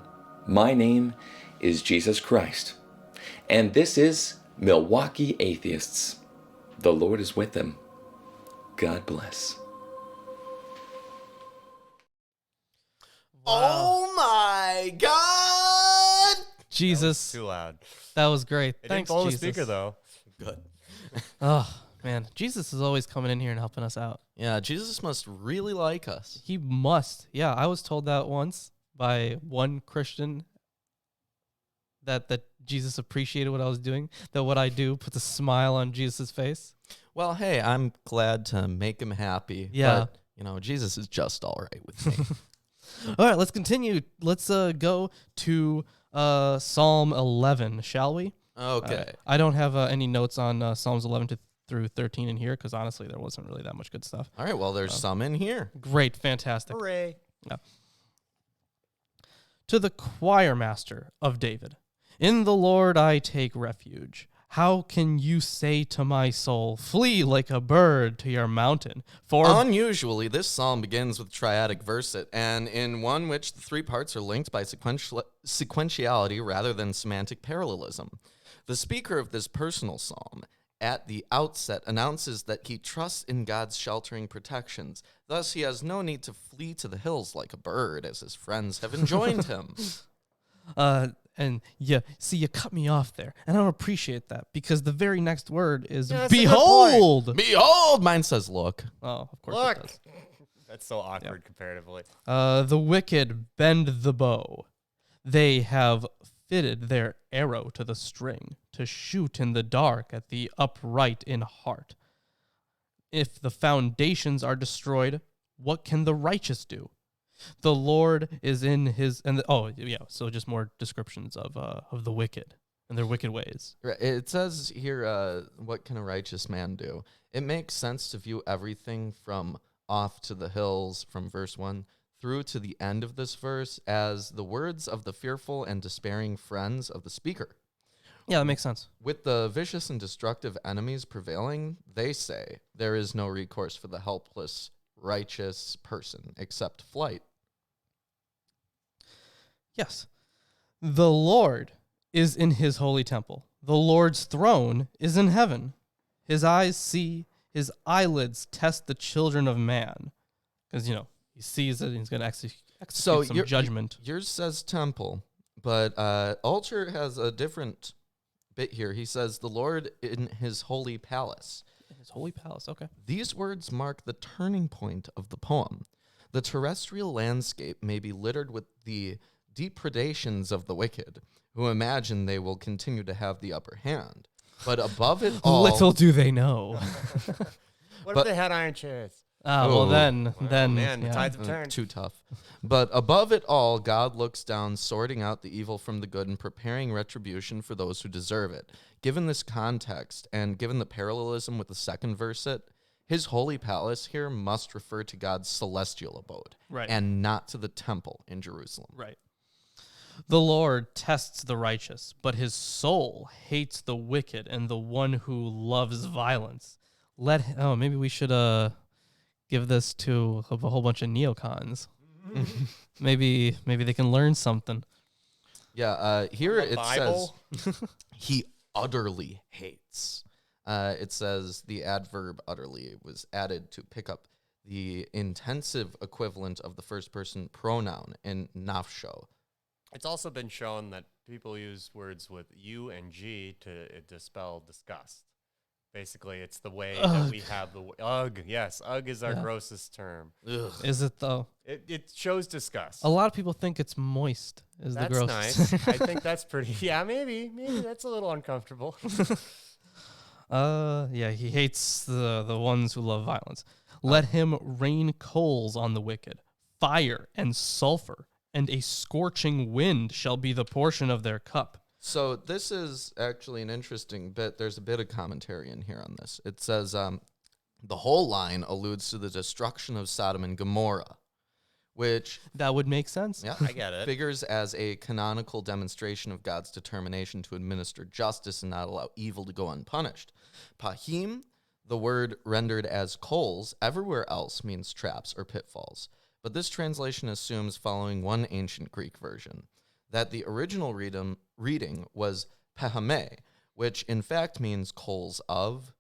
my name is Jesus Christ, and this is Milwaukee Atheists. The Lord is with them. God bless. Oh my God! Jesus, Too loud. that was great. It Thanks, didn't fall on the Jesus. speaker though. Good. Oh, man. Jesus is always coming in here and helping us out. Yeah, Jesus must really like us. He must. Yeah, I was told that once by one Christian that Jesus appreciated what I was doing, that what I do puts a smile on Jesus' face. Well, hey, I'm glad to make him happy. Yeah. But, Jesus is just all right with me. All right, let's continue. Let's go to Psalm 11, shall we? Okay. I don't have any notes on Psalms 11 through 13 in here because honestly, there wasn't really that much good stuff. All right, well, there's some in here. Great, fantastic. Hooray. To the choir master of David, in the Lord I take refuge. How can you say to my soul, flee like a bird to your mountain? For Unusually, this psalm begins with triadic verset, and in one which the three parts are linked by sequentiality rather than semantic parallelism. The speaker of this personal psalm at the outset announces that he trusts in God's sheltering protections. Thus, he has no need to flee to the hills like a bird, as his friends have enjoined him. And you cut me off there, and I don't appreciate that because the very next word is Yeah, that's a good behold. Behold, mine says look. Oh, of course Look. it does. That's so awkward comparatively. The wicked bend the bow. They have fitted their arrow to the string to shoot in the dark at the upright in heart. If the foundations are destroyed, what can the righteous do? The Lord is in his so just more descriptions of the wicked and their wicked ways. Right, it says here, what can a righteous man do? It makes sense to view everything from off to the hills from verse 1 through to the end of this verse as the words of the fearful and despairing friends of the speaker. Yeah, that makes sense. With the vicious and destructive enemies prevailing, they say there is no recourse for the helpless, righteous person except flight. Yes. The Lord is in his holy temple. The Lord's throne is in heaven. His eyes see, his eyelids test the children of man. Because, he sees it and he's going to execute some judgment. Yours says temple, but Alter has a different bit here. He says the Lord in his holy palace. In his holy palace, okay. These words mark the turning point of the poem. The terrestrial landscape may be littered with the depredations of the wicked, who imagine they will continue to have the upper hand. But above it all... Little do they know. What if they had iron chairs? Well, then, Man, the yeah. tides have turned. Too tough. But above it all, God looks down, sorting out the evil from the good and preparing retribution for those who deserve it. Given this context, and given the parallelism with the second verset, his holy palace here must refer to God's celestial abode, Right. and not to the temple in Jerusalem. Right. The Lord tests the righteous, but his soul hates the wicked and the one who loves violence. Maybe we should give this to a whole bunch of neocons. maybe they can learn something. Yeah, here The it Bible? says he utterly hates. It says the adverb utterly was added to pick up the intensive equivalent of the first person pronoun in nafsho. It's also been shown that people use words with U and G to dispel disgust. Basically, it's the way that we have the ugh. Yes, ugh is our grossest term. Ugh. Is it though? It shows disgust. A lot of people think it's moist. Is That's the grossest. nice. I think that's pretty. Yeah, maybe that's a little uncomfortable. He hates the ones who love violence. Let him rain coals on the wicked, fire and sulfur, and a scorching wind shall be the portion of their cup. So this is actually an interesting bit. There's a bit of commentary in here on this. It says the whole line alludes to the destruction of Sodom and Gomorrah, which That would make sense. I get it. figures as a canonical demonstration of God's determination to administer justice and not allow evil to go unpunished. Pahim, the word rendered as coals, everywhere else means traps or pitfalls. But this translation assumes, following one ancient Greek version, that the original reading was pehame, which in fact means coals of.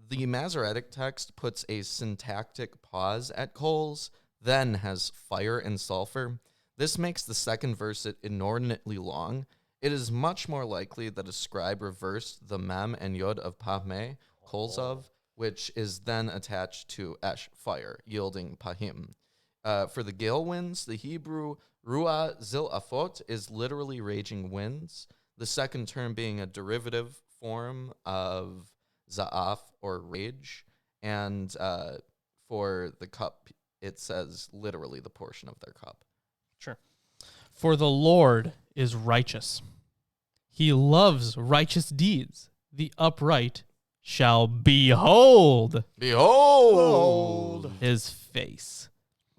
The Masoretic text puts a syntactic pause at coals, then has fire and sulfur. This makes the second verset inordinately long. It is much more likely that a scribe reversed the mem and yod of pahme, coals of, which is then attached to esh, fire, yielding pahim. For the gale winds, the Hebrew ruah zil afot is literally raging winds, the second term being a derivative form of za'af or rage, and for the cup, it says literally the portion of their cup. Sure. For the Lord is righteous. He loves righteous deeds. The upright shall behold Behold! his face.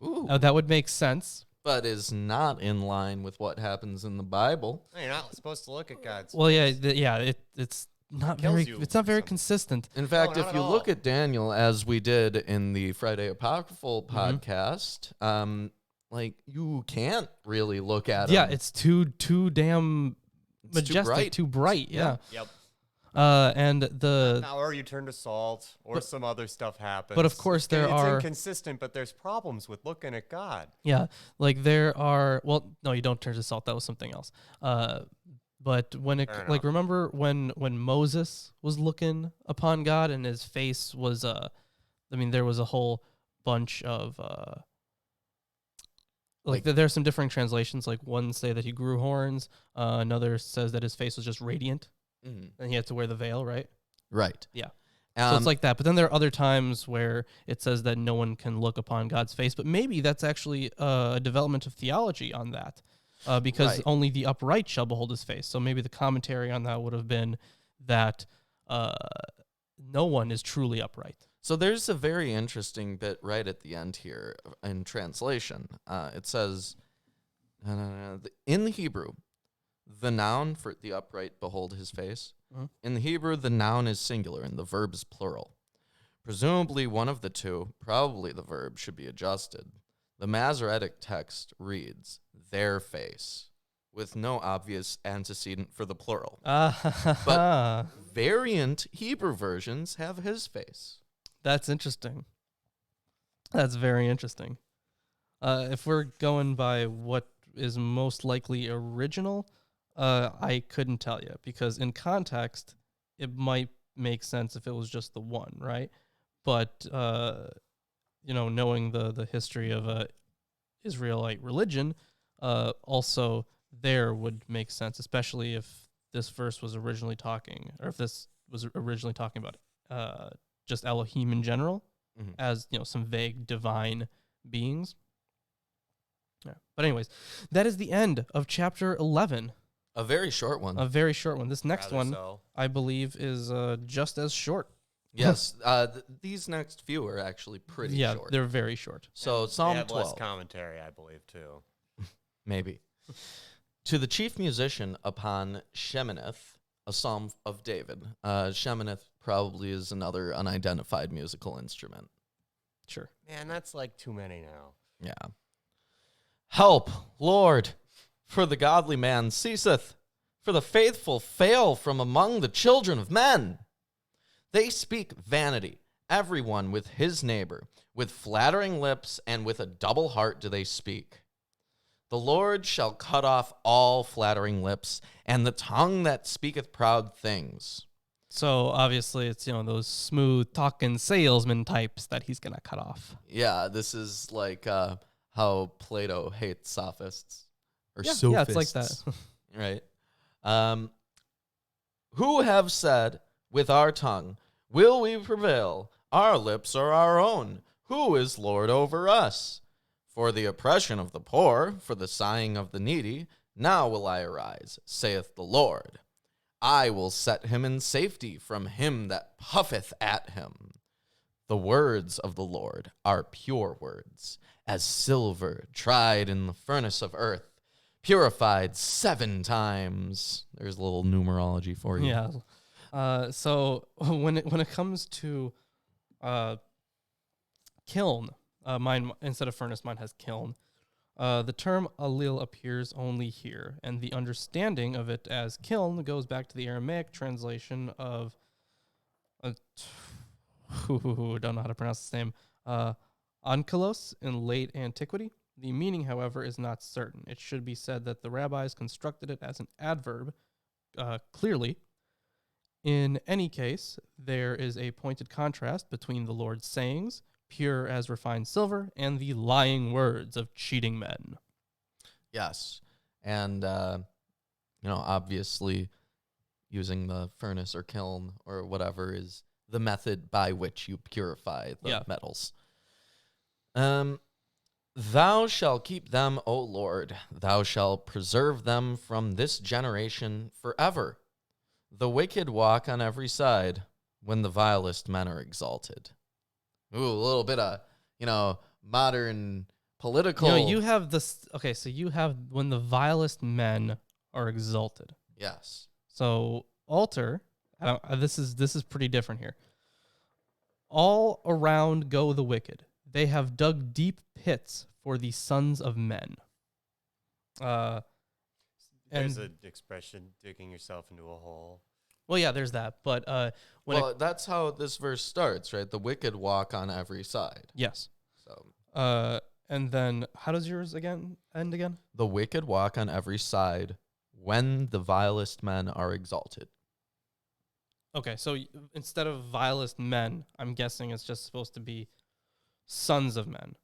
Ooh. That would make sense. But is not in line with what happens in the Bible. No, you're not supposed to look at God's. Well, it's not Kills very you it's not or very something. consistent. In fact, not if at you all. look at Daniel, as we did in the Friday Apocryphal Mm-hmm. podcast, you can't really look at Yeah, him. it's too damn It's too majestic, bright. too bright. Yeah. Yep. And the Now, or you turn to salt, or some other stuff happens. but of course there it's are- inconsistent, but there's problems with looking at God. yeah, like there are. Well, no, you don't turn to salt. That was something else. But when it Fair like enough. remember when Moses was looking upon God and his face was I mean there was a whole bunch of there's some different translations. Like one say that he grew horns, another says that his face was just radiant, Mhm. and he had to wear the veil, right? Right. Yeah. So it's like that. But then there are other times where it says that no one can look upon God's face. But maybe that's actually a development of theology on that, because Right. only the upright shall behold his face. So maybe the commentary on that would have been that no one is truly upright. So there's a very interesting bit right at the end here in translation. It says, in the Hebrew, the noun for the upright behold his face. Mhm. In the Hebrew, the noun is singular and the verb is plural. Presumably one of the two, probably the verb, should be adjusted. The Masoretic text reads, their face, with no obvious antecedent for the plural. But Variant Hebrew versions have his face. that's interesting. That's very interesting. If we're going by what is most likely original, I couldn't tell you because in context, it might make sense if it was just the one, right? But knowing the history of Israelite religion, also there would make sense, especially if this verse was originally talking, or if this was originally talking about just Elohim in general, Mhm. as some vague divine beings. Yeah. But anyways, that is the end of chapter 11. A very short one. A very short one. This next Rather one, so. I believe, is just as short. Yes, these next few are actually pretty Yeah, short. they're very short. So They Psalm have less 12, commentary, I believe, too. maybe. To the chief musician upon Sheminith, a psalm of David. Sheminith probably is another unidentified musical instrument. Sure. Man, that's like too many now. Yeah. Help, Lord, for the godly man ceaseth, for the faithful fail from among the children of men. They speak vanity, everyone with his neighbor, with flattering lips and with a double heart do they speak. The Lord shall cut off all flattering lips, and the tongue that speaketh proud things. So obviously it's those smooth talking salesman types that he's gonna cut off. Yeah, this is like how Plato hates sophists. Or Yeah, sophists. it's like that. Right. Who have said with our tongue, will we prevail? Our lips are our own. Who is Lord over us? For the oppression of the poor, for the sighing of the needy, now will I arise, saith the Lord. I will set him in safety from him that puffeth at him. The words of the Lord are pure words, as silver tried in the furnace of earth, purified 7 times. There's a little numerology for you. Yeah. So when it comes to kiln, mine instead of furnace, mine has kiln. The term alil appears only here, and the understanding of it as kiln goes back to the Aramaic translation of don't know how to pronounce his name, Onkelos in late antiquity. The meaning, however, is not certain. It should be said that the rabbis constructed it as an adverb, clearly. In any case, there is a pointed contrast between the Lord's sayings, pure as refined silver, and the lying words of cheating men. Yes. And, obviously using the furnace or kiln or whatever is the method by which you purify the metals. Thou shalt keep them, O Lord. Thou shalt preserve them from this generation forever. The wicked walk on every side when the vilest men are exalted. Ooh, a little bit of, modern political. You have this. Okay, so you have when the vilest men are exalted. Yes. So altar. This is pretty different here. All around go the wicked. They have dug deep pits for the sons of men. There's an expression, digging yourself into a hole. Well, yeah, there's that. But that's how this verse starts, right? The wicked walk on every side. Yes. So, and then how does yours end again? the wicked walk on every side when the vilest men are exalted. Okay, so instead of vilest men, I'm guessing it's just supposed to be sons of men.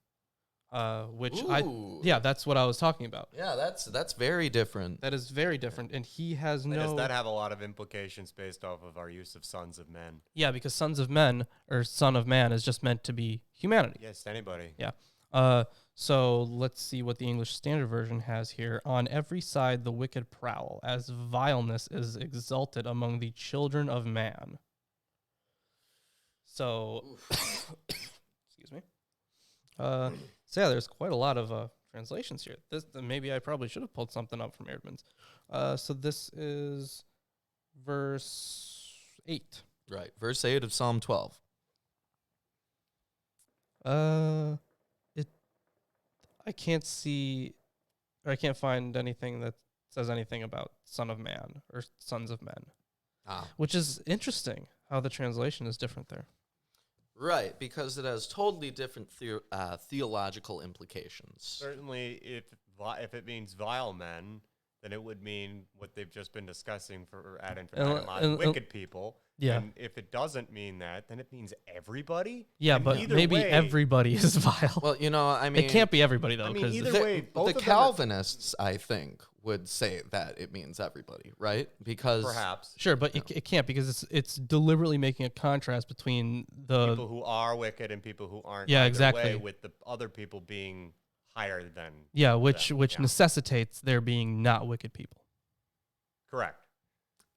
Ooh. That's what I was talking about. Yeah, that's very different. That is very different, and he has And does no. that have a lot of implications based off of our use of sons of men? Yeah, because sons of men or son of man is just meant to be humanity. Yes, anybody. Yeah. So let's see what the English Standard Version has here. On every side the wicked prowl, as vileness is exalted among the children of man. So, excuse me. So yeah, there's quite a lot of translations here. Maybe I probably should have pulled something up from Eerdmans. So this is verse 8. Right. Verse 8 of Psalm 12. I can't see, or I can't find anything that says anything about son of man or sons of men, which is interesting how the translation is different there. Right, because it has totally different theological implications. Certainly, if it means vile men, then it would mean what they've just been discussing for ad infinitum, wicked people. Yeah. And if it doesn't mean that, then it means everybody. Yeah, And but either maybe way- everybody is vile. Well, I mean, it can't be everybody though. I mean, 'cause either the, way, both the of them are- Calvinists, I think, would say that it means everybody, right? Because Perhaps Sure, but it can't because it's deliberately making a contrast between the people who are wicked and people who aren't. Yeah, either exactly. way, with the other people being higher than. which them. which Yeah. necessitates there being not wicked people. Correct.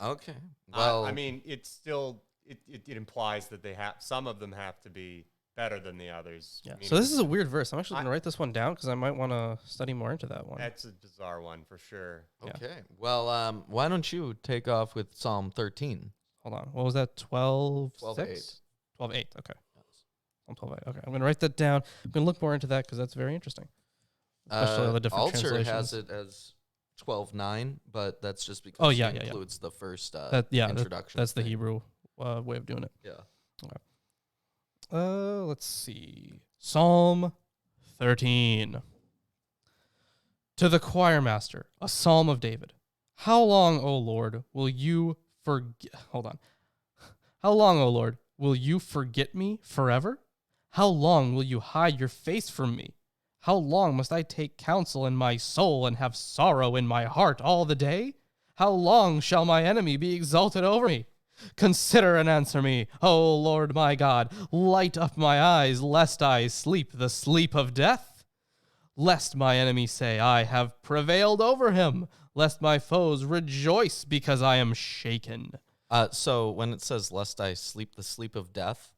okay, well, I mean, it's still it implies that some of them have to be better than the others. Yeah. meaning So this is a weird verse. I'm actually going to write this one down because I might want to study more into that one. That's a bizarre one for sure. okay. Well, why don't you take off with Psalm 13? Hold on. What was that? 12, 12:8. 12:8. Okay. I'm 12:8. Okay. I'm going to write that down. I'm going to look more into that because that's very interesting. Especially all the different Alter translations. has it as 12:9, but that's just because Oh, yeah, it yeah, yeah. includes the first introduction. That's the thing. Hebrew way of doing it. Yeah. Let's see. Psalm 13. To the choir master, a psalm of David. How long, O Lord, will you forget? Hold on. How long, O Lord, will you forget me forever? How long will you hide your face from me? How long must I take counsel in my soul and have sorrow in my heart all the day? How long shall my enemy be exalted over me? Consider and answer me, O Lord my God. Light up my eyes, lest I sleep the sleep of death. Lest my enemy say, I have prevailed over him. Lest my foes rejoice because I am shaken. So when it says, lest I sleep the sleep of death,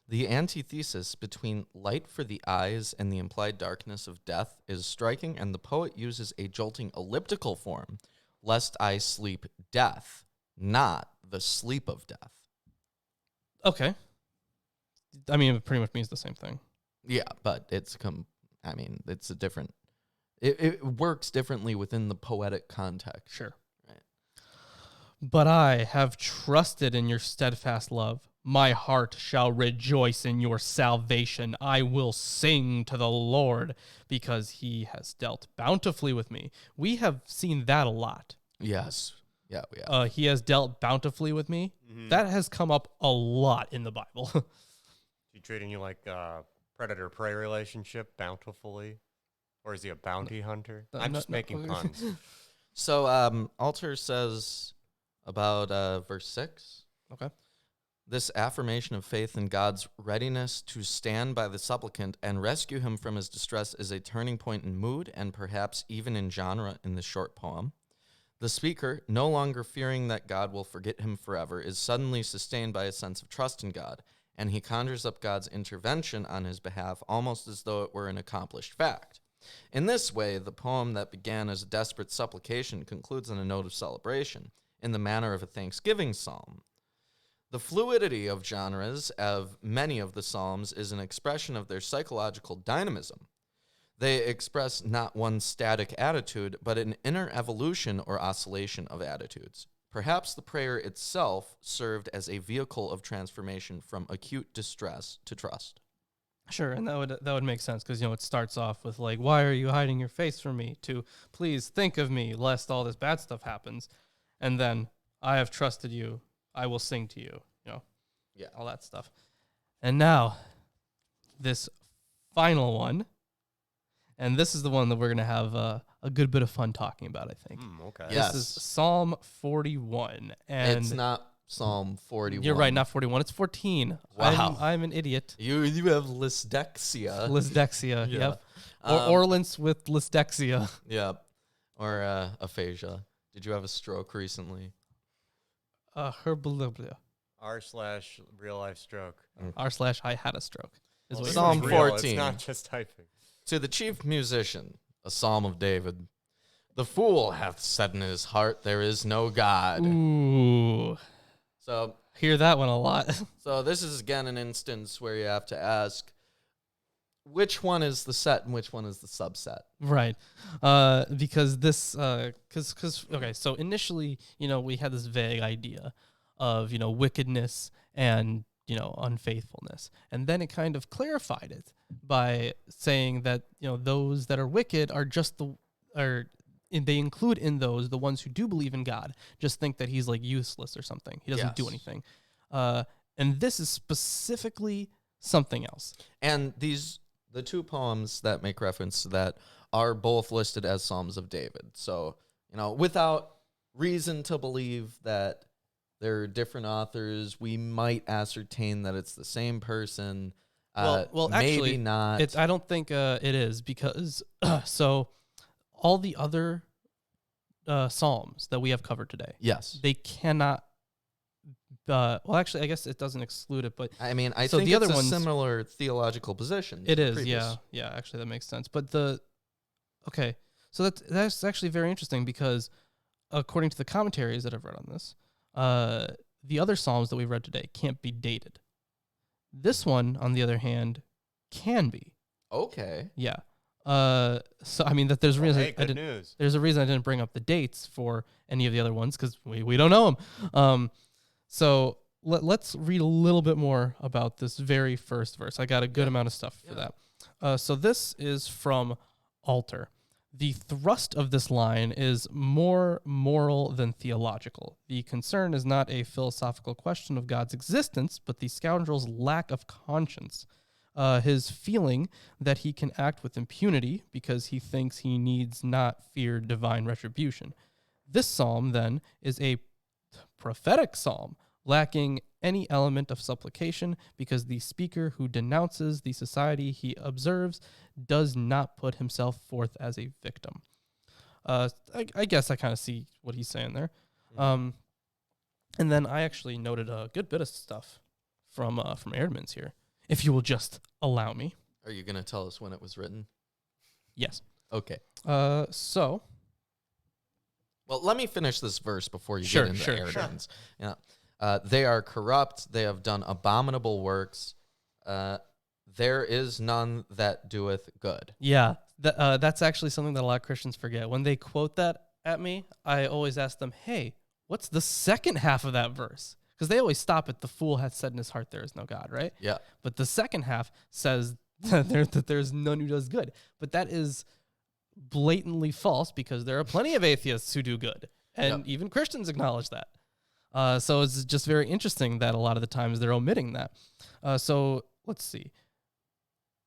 the antithesis between light for the eyes and the implied darkness of death is striking, and the poet uses a jolting elliptical form, lest I sleep death, not the sleep of death. Okay. I mean, it pretty much means the same thing. Yeah, but it's it's a different. It works differently within the poetic context. Sure. Right. But I have trusted in your steadfast love. My heart shall rejoice in your salvation. I will sing to the Lord because he has dealt bountifully with me. We have seen that a lot. Yes. Yeah, we have. He has dealt bountifully with me. Mm-hmm. That has come up a lot in the Bible. He treating you like a predator-prey relationship bountifully? Or is he a bounty hunter? I'm just making puns. So Alter says about verse 6. Okay. This affirmation of faith in God's readiness to stand by the supplicant and rescue him from his distress is a turning point in mood and perhaps even in genre in this short poem. The speaker, no longer fearing that God will forget him forever, is suddenly sustained by a sense of trust in God, and he conjures up God's intervention on his behalf almost as though it were an accomplished fact. In this way, the poem that began as a desperate supplication concludes on a note of celebration, in the manner of a thanksgiving psalm. The fluidity of genres of many of the psalms is an expression of their psychological dynamism. They express not one static attitude, but an inner evolution or oscillation of attitudes. Perhaps the prayer itself served as a vehicle of transformation from acute distress to trust. Sure, and that would make sense because it starts off with like, "Why are you hiding your face from me?" To "Please think of me, lest all this bad stuff happens," and then "I have trusted you, I will sing to you." Yeah. All that stuff. And now, this final one, and this is the one that we're gonna have a good bit of fun talking about. I think. Okay. Yeah. This is Psalm 41, and It's not Psalm 41. you're right, not 41. It's 14. Wow. I'm an idiot. You have lysdexia. Lysdexia. Yeah. Yep. Orlance with lysdexia. Yeah. Or aphasia. Did you have a stroke recently? Herbaliblia. r/real life stroke. r/I had a stroke. Is what Psalm It's it real, 14. It's not just typing. To the chief musician, a psalm of David. The fool hath said in his heart, there is no God. Ooh. So Hear that one a lot. So this is again an instance where you have to ask which one is the set and which one is the subset. Right. Because this, okay, so initially, we had this vague idea of, wickedness and, unfaithfulness. And then it kind of clarified it by saying that, those that are wicked are just they include in those the ones who do believe in God, just think that he's like useless or something. He doesn't do Yes. anything. And this is specifically something else. And the two poems that make reference to that are both listed as Psalms of David. So, without reason to believe that they're different authors, we might ascertain that it's the same person. Well, maybe actually, not. I don't think it is because so all the other psalms that we have covered today, Yes. they cannot. Well, actually, I guess it doesn't exclude it, but I mean, I So think the it's other a ones- similar theological position. it to is. previous. Yeah. Actually, that makes sense. But okay, so that's actually very interesting because according to the commentaries that I've read on this, the other psalms that we've read today can't be dated. This one, on the other hand, can be. Okay. Yeah. So I mean that there's a reason Hey, good news. there's a reason I didn't bring up the dates for any of the other ones because we don't know them. So let's read a little bit more about this very first verse. I got a good amount of stuff for that. So this is from Altar. The thrust of this line is more moral than theological. The concern is not a philosophical question of God's existence, but the scoundrel's lack of conscience. His feeling that he can act with impunity because he thinks he needs not fear divine retribution. This psalm, then, is a prophetic psalm, lacking any element of supplication because the speaker who denounces the society he observes does not put himself forth as a victim. I guess I kind of see what he's saying there. And then I actually noted a good bit of stuff from Erdman's here. If you will just allow me. Are you going to tell us when it was written? Yes. Okay. So. Well, let me finish this verse before you Sure, get into sure, arrogance. Yeah. They are corrupt. They have done abominable works. There is none that doeth good. Yeah, that's actually something that a lot of Christians forget. When they quote that at me, I always ask them, hey, what's the second half of that verse? Because they always stop at the fool hath said in his heart there is no God, right? Yeah. But the second half says that there's none who does good. But that is blatantly false because there are plenty of atheists who do good. And even Christians acknowledge that. So it's just very interesting that a lot of the times they're omitting that. So let's see.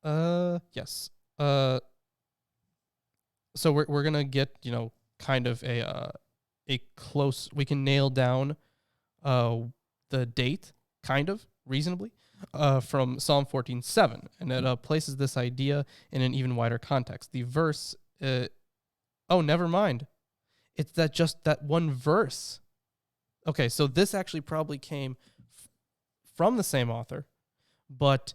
Yes. So we're gonna get kind of a close. We can nail down the date kind of reasonably from Psalm 14:7, and it places this idea in an even wider context. The verse. Oh, never mind. It's just that one verse. Okay, so this actually probably came from the same author, but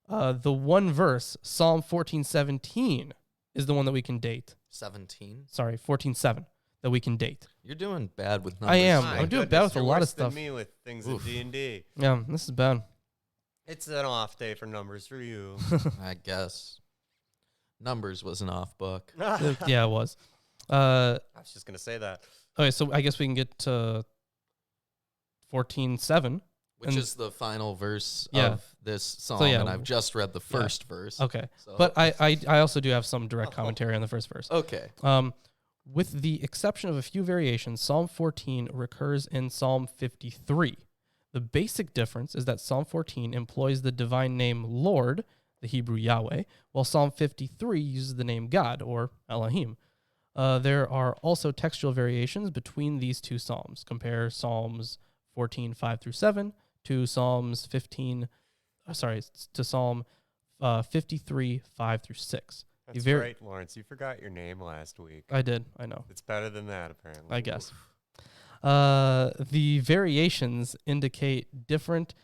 the one verse, Psalm 14:17, is the one that we can date. 17? Sorry, 14:7 that we can date. You're doing bad with numbers. I am. today. I'm doing bad with a You're lot of worse than stuff. me with things in D&D. Yeah, this is bad. It's an off day for numbers for you. I guess. Numbers was an off book. Yeah, it was. I was just gonna say that. Okay, so I guess we can get to 14:7. Which is the final verse Yeah. of this psalm, yeah, and I've just read the first verse. Okay. So- But I also do have some direct commentary on the first verse. Okay. With the exception of a few variations, Psalm 14 recurs in Psalm 53. The basic difference is that Psalm 14 employs the divine name Lord, the Hebrew Yahweh, while Psalm 53 uses the name God, or Elohim. There are also textual variations between these two psalms. Compare Psalms 14, 5 through 7 to Psalms 15, to Psalm 53, 5 through 6. That's right, Lawrence. You forgot your name last week. I did, I know. It's better than that, apparently. I guess. The variations indicate different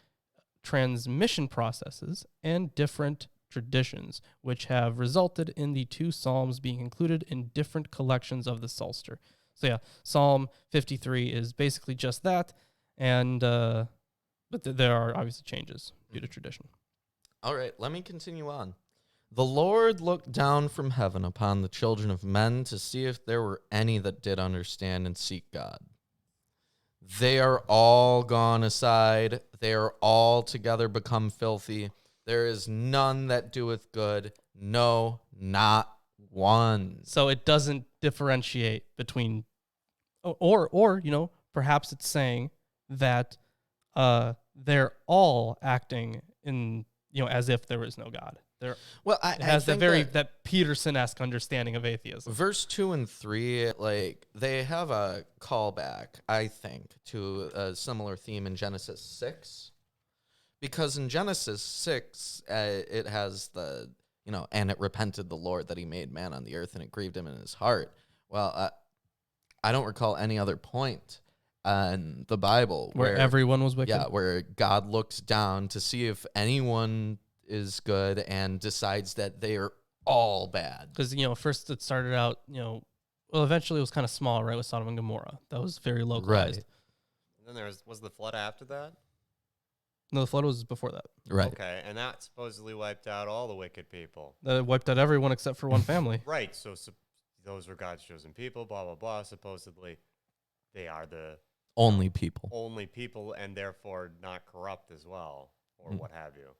transmission processes and different traditions, which have resulted in the two psalms being included in different collections of the Psalter. So yeah, Psalm 53 is basically just that, and but there are obviously changes due to tradition. All right, let me continue on. The Lord looked down from heaven upon the children of men to see if there were any that did understand and seek God. They are all gone aside. They are all together become filthy. There is none that doeth good. No, not one. So it doesn't differentiate between, or perhaps it's saying that they're all acting in, as if there is no God. Well, It has that Peterson-esque understanding of atheism. Verse 2 and 3, they have a callback, I think, to a similar theme in Genesis 6. Because in Genesis 6, it has and it repented the Lord that he made man on the earth, and it grieved him in his heart. Well, I don't recall any other point in the Bible where everyone was wicked. Yeah, where God looks down to see if anyone is good and decides that they are all bad. Because, first it started out, eventually it was kind of small, right, with Sodom and Gomorrah. That was very localized. Right. And then was the flood after that? No, the flood was before that. Right. Okay, and that supposedly wiped out all the wicked people. That wiped out everyone except for one family. Right, so those were God's chosen people, blah, blah, blah. Supposedly they are the only people, and therefore not corrupt as well, or what have you.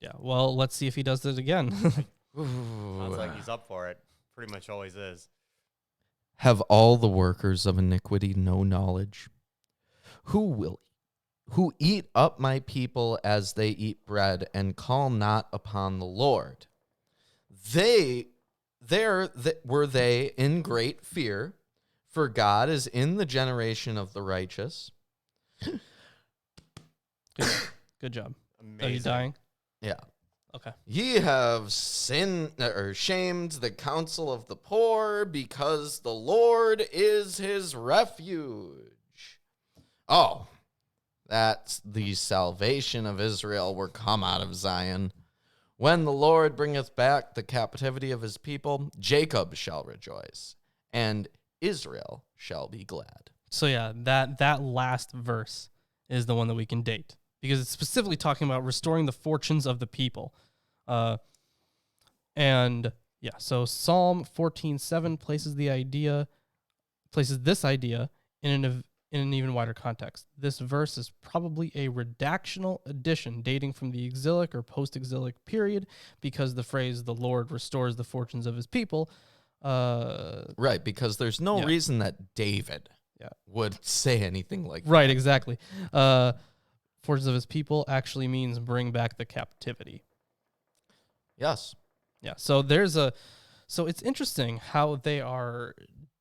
Yeah, well, let's see if he does it again. Sounds like he's up for it. Pretty much always is. Have all the workers of iniquity no knowledge? Who eat up my people as they eat bread and call not upon the Lord? Were they in great fear, for God is in the generation of the righteous. Good job. Amazing. Are you dying? Yeah. Okay. Ye have shamed the counsel of the poor, because the Lord is his refuge. Oh, that the salvation of Israel were come out of Zion. When the Lord bringeth back the captivity of his people, Jacob shall rejoice, and Israel shall be glad. So yeah, that last verse is the one that we can date, because it's specifically talking about restoring the fortunes of the people. And yeah, so Psalm 14:7 places this idea in an even wider context. This verse is probably a redactional addition dating from the exilic or post-exilic period, because the phrase "the Lord restores the fortunes of his people." Right, because there's no reason that David would say anything like that. Right, exactly. Fortunes of his people actually means bring back the captivity. Yes. Yeah. So so it's interesting how they are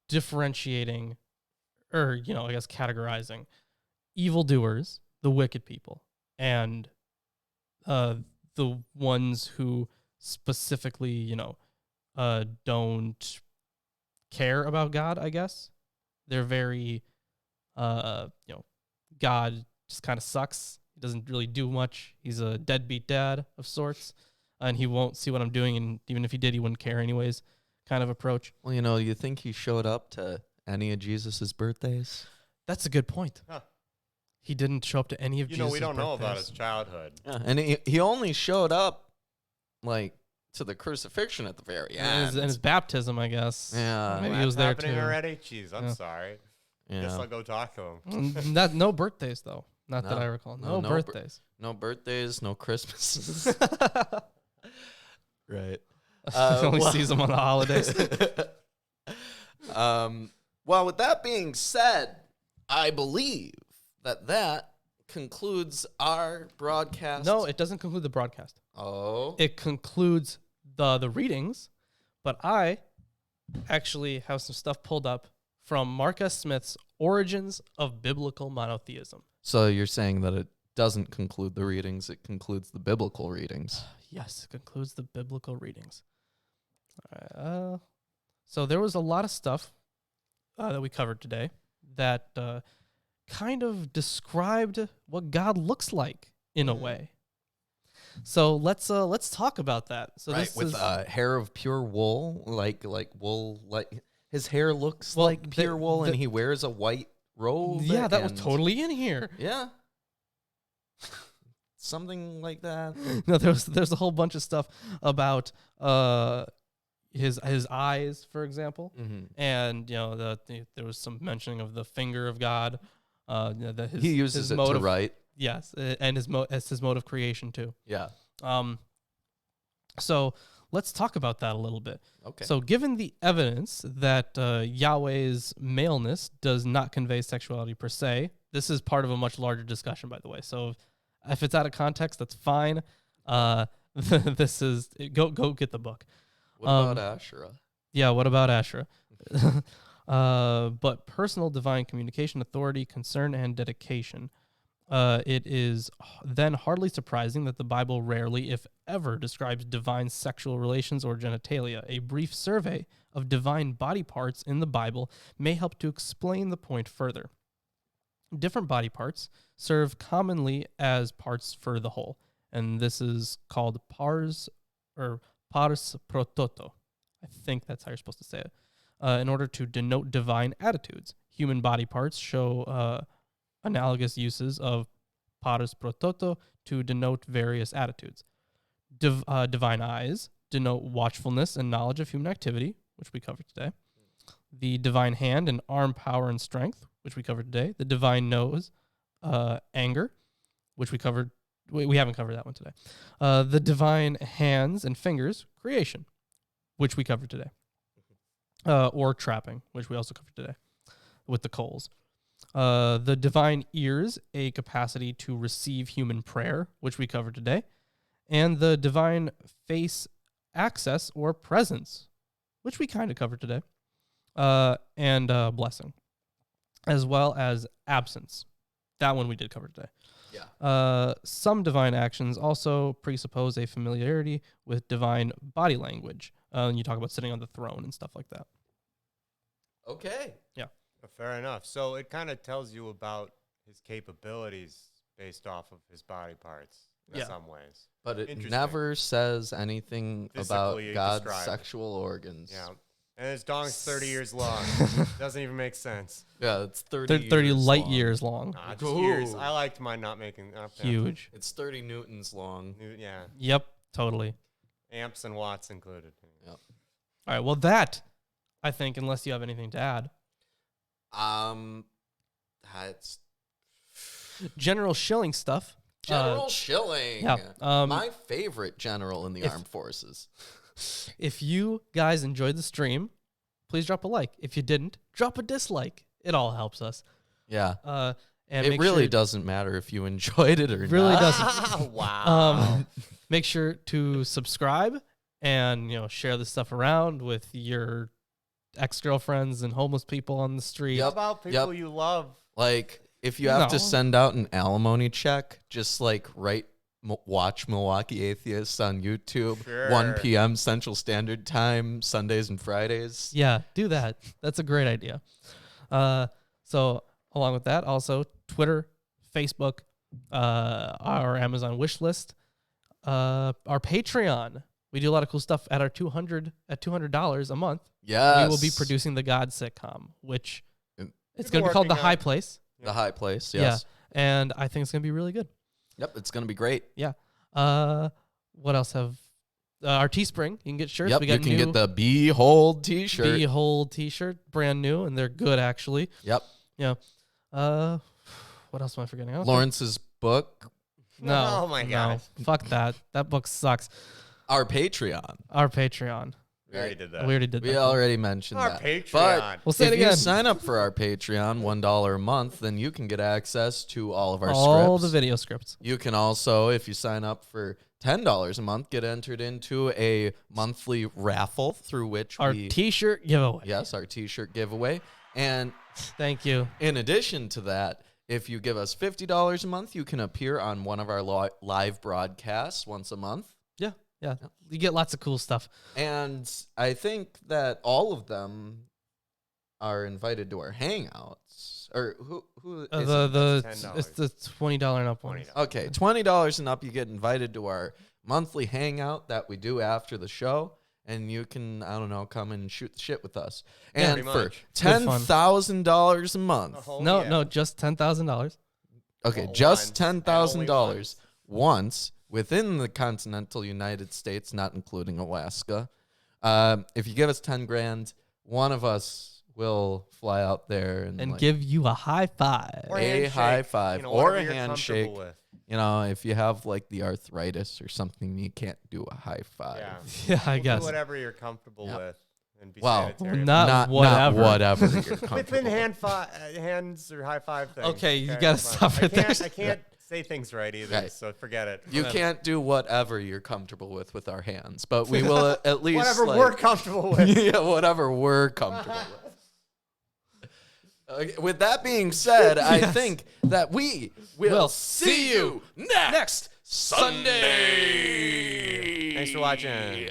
differentiating, or, I guess categorizing evildoers, the wicked people, and the ones who specifically, don't care about God, I guess. They're very, God just kind of sucks. He doesn't really do much. He's a deadbeat dad of sorts, and he won't see what I'm doing, and even if he did, he wouldn't care anyways, kind of approach. Well, you think he showed up to any of Jesus's birthdays? That's a good point. Huh. He didn't show up to any of Jesus' we don't know about birthdays. his childhood. Yeah, and he only showed up, to the crucifixion at the very end. And his baptism, I guess. Yeah. Maybe Well, he was there happening too. already? Jeez, I'm sorry. Yeah. Guess I'll go talk to him. No birthdays, though. Not that No. I recall. No, No, no birthdays. No birthdays, no Christmases. Right. Only sees them on the holidays. Well, with that being said, I believe that concludes our broadcast. No, it doesn't conclude the broadcast. Oh. It concludes the readings, but I actually have some stuff pulled up from Mark S. Smith's Origins of Biblical Monotheism. So you're saying that it doesn't conclude the readings, it concludes the biblical readings. Yes, it concludes the biblical readings. All right, so there was a lot of stuff that we covered today that kind of described what God looks like in a way. So let's talk about that. So right, this with is hair of pure wool, like wool, like his hair looks Well, like pure wool, and he wears a white robe. yeah, that was and- totally in here. Yeah. Something like that. No, there's a whole bunch of stuff about his eyes, for example, Mm-hmm. and there was some mentioning of the finger of God. That He uses his it mode to of, write. Yes, and as his mode of creation too. Yeah. So let's talk about that a little bit. Okay. So given the evidence that Yahweh's maleness does not convey sexuality per se, this is part of a much larger discussion, by the way. So if it's out of context, that's fine. This is go get the book. What about Asherah? Yeah, what about Asherah? But personal divine communication, authority, concern, and dedication. It is then hardly surprising that the Bible rarely, if ever, describes divine sexual relations or genitalia. A brief survey of divine body parts in the Bible may help to explain the point further. Different body parts serve commonly as parts for the whole, and this is called pars pro toto. I think that's how you're supposed to say it. In order to denote divine attitudes, human body parts show analogous uses of pars pro toto to denote various attitudes. Divine eyes denote watchfulness and knowledge of human activity, which we covered today. The divine hand and arm power and strength, which we covered today. The divine nose, anger, which we covered. We haven't covered that one today. The divine hands and fingers, creation, which we covered today. Or trapping, which we also covered today with the coals. The divine ears, a capacity to receive human prayer, which we covered today. And the divine face access or presence, which we kind of covered today. And blessing, as well as absence. That one we did cover today. Yeah. Some divine actions also presuppose a familiarity with divine body language. And you talk about sitting on the throne and stuff like that. Okay. Yeah. Fair enough. So it kind of tells you about his capabilities based off of his body parts in Yeah. some ways. But it Interesting. never says anything about Physically God's described. sexual organs. Yeah. And his dong's 30 years long. Doesn't even make sense. Yeah, it's 30 30 years light long. years long. Nah, just years. Ooh. I liked mine not making Huge. It's 30 newtons long. Yeah. Yep, totally. Amps and watts included. All right, well, that, I think, unless you have anything to add. That's General Schilling stuff. General Schilling. Yeah. My favorite general in the armed forces. If you guys enjoyed the stream, please drop a like. If you didn't, drop a dislike. It all helps us. Yeah. And It make really sure, doesn't matter if you enjoyed it or really not. doesn't. Wow. Make sure to subscribe and share this stuff around with your ex-girlfriends and homeless people on the street. How about people you love? Like, if you have to No. send out an alimony check, just like watch Milwaukee Atheists on YouTube, Sure. 1 p.m. Central Standard Time, Sundays and Fridays. Yeah, do that. That's a great idea. So along with that, also Twitter, Facebook, our Amazon wish list, our Patreon. We do a lot of cool stuff at our $200 a month. Yes. We will be producing the God sitcom, which Yep. it's Been going to be called The working High on- Place. The High Place, Yeah, yes. and I think it's going to be really good. Yep, it's going to be great. Yeah. What else have our Teespring? You can get shirts. Yep, we you got can new get the Behold t-shirt. Behold t-shirt, brand new, and they're good actually. Yep. Yeah. What What else am I forgetting? Okay. Lawrence's book, No. Oh my no. God. Fuck that. That book sucks. our Patreon. Our Patreon. We already did that. We already did We that. already mentioned Our that. Patreon. But We'll say if it you again. sign up for our Patreon, $1 a month, then you can get access to all of our All scripts. the video scripts. You can also, if you sign up for $10 a month, get entered into a monthly raffle through which Our we T-shirt giveaway. yes, our T-shirt giveaway. And Thank you. in addition to that, if you give us $50 a month, you can appear on one of our live broadcasts once a month. Yeah. You get lots of cool stuff. And I think that all of them are invited to our hangouts. Or who is it? That's $10. It's the $20 and up one. $20. Okay, $20 and up, you get invited to our monthly hangout that we do after the show, and you can, I don't know, come and shoot the shit with us. And Pretty for much. $10,000 a month, Oh, No, yeah. no, just $10,000. okay, Well, just once, and only $10,000 once within the continental United States, not including Alaska. If you give us 10 grand, one of us will fly out there and, And like, give you a high five. Or a handshake, high five you know, or whatever a you're handshake. comfortable with. You know, if you have like the arthritis or something, you can't do a high five. Yeah. Yeah, I We'll do guess. whatever you're comfortable Yeah. with and be Well, sanitary. Not whatever. whatever you're comfortable Within with. hands or high five things. Okay, you gotta come on. stop right there. I can't say things right either, Right. so forget it. You can't do whatever you're comfortable with our hands, but we will at least Whatever like, we're comfortable with. yeah, whatever we're comfortable with. Okay, with that being said, I Yes. think that we will We'll see you next Sunday. Thanks for watching.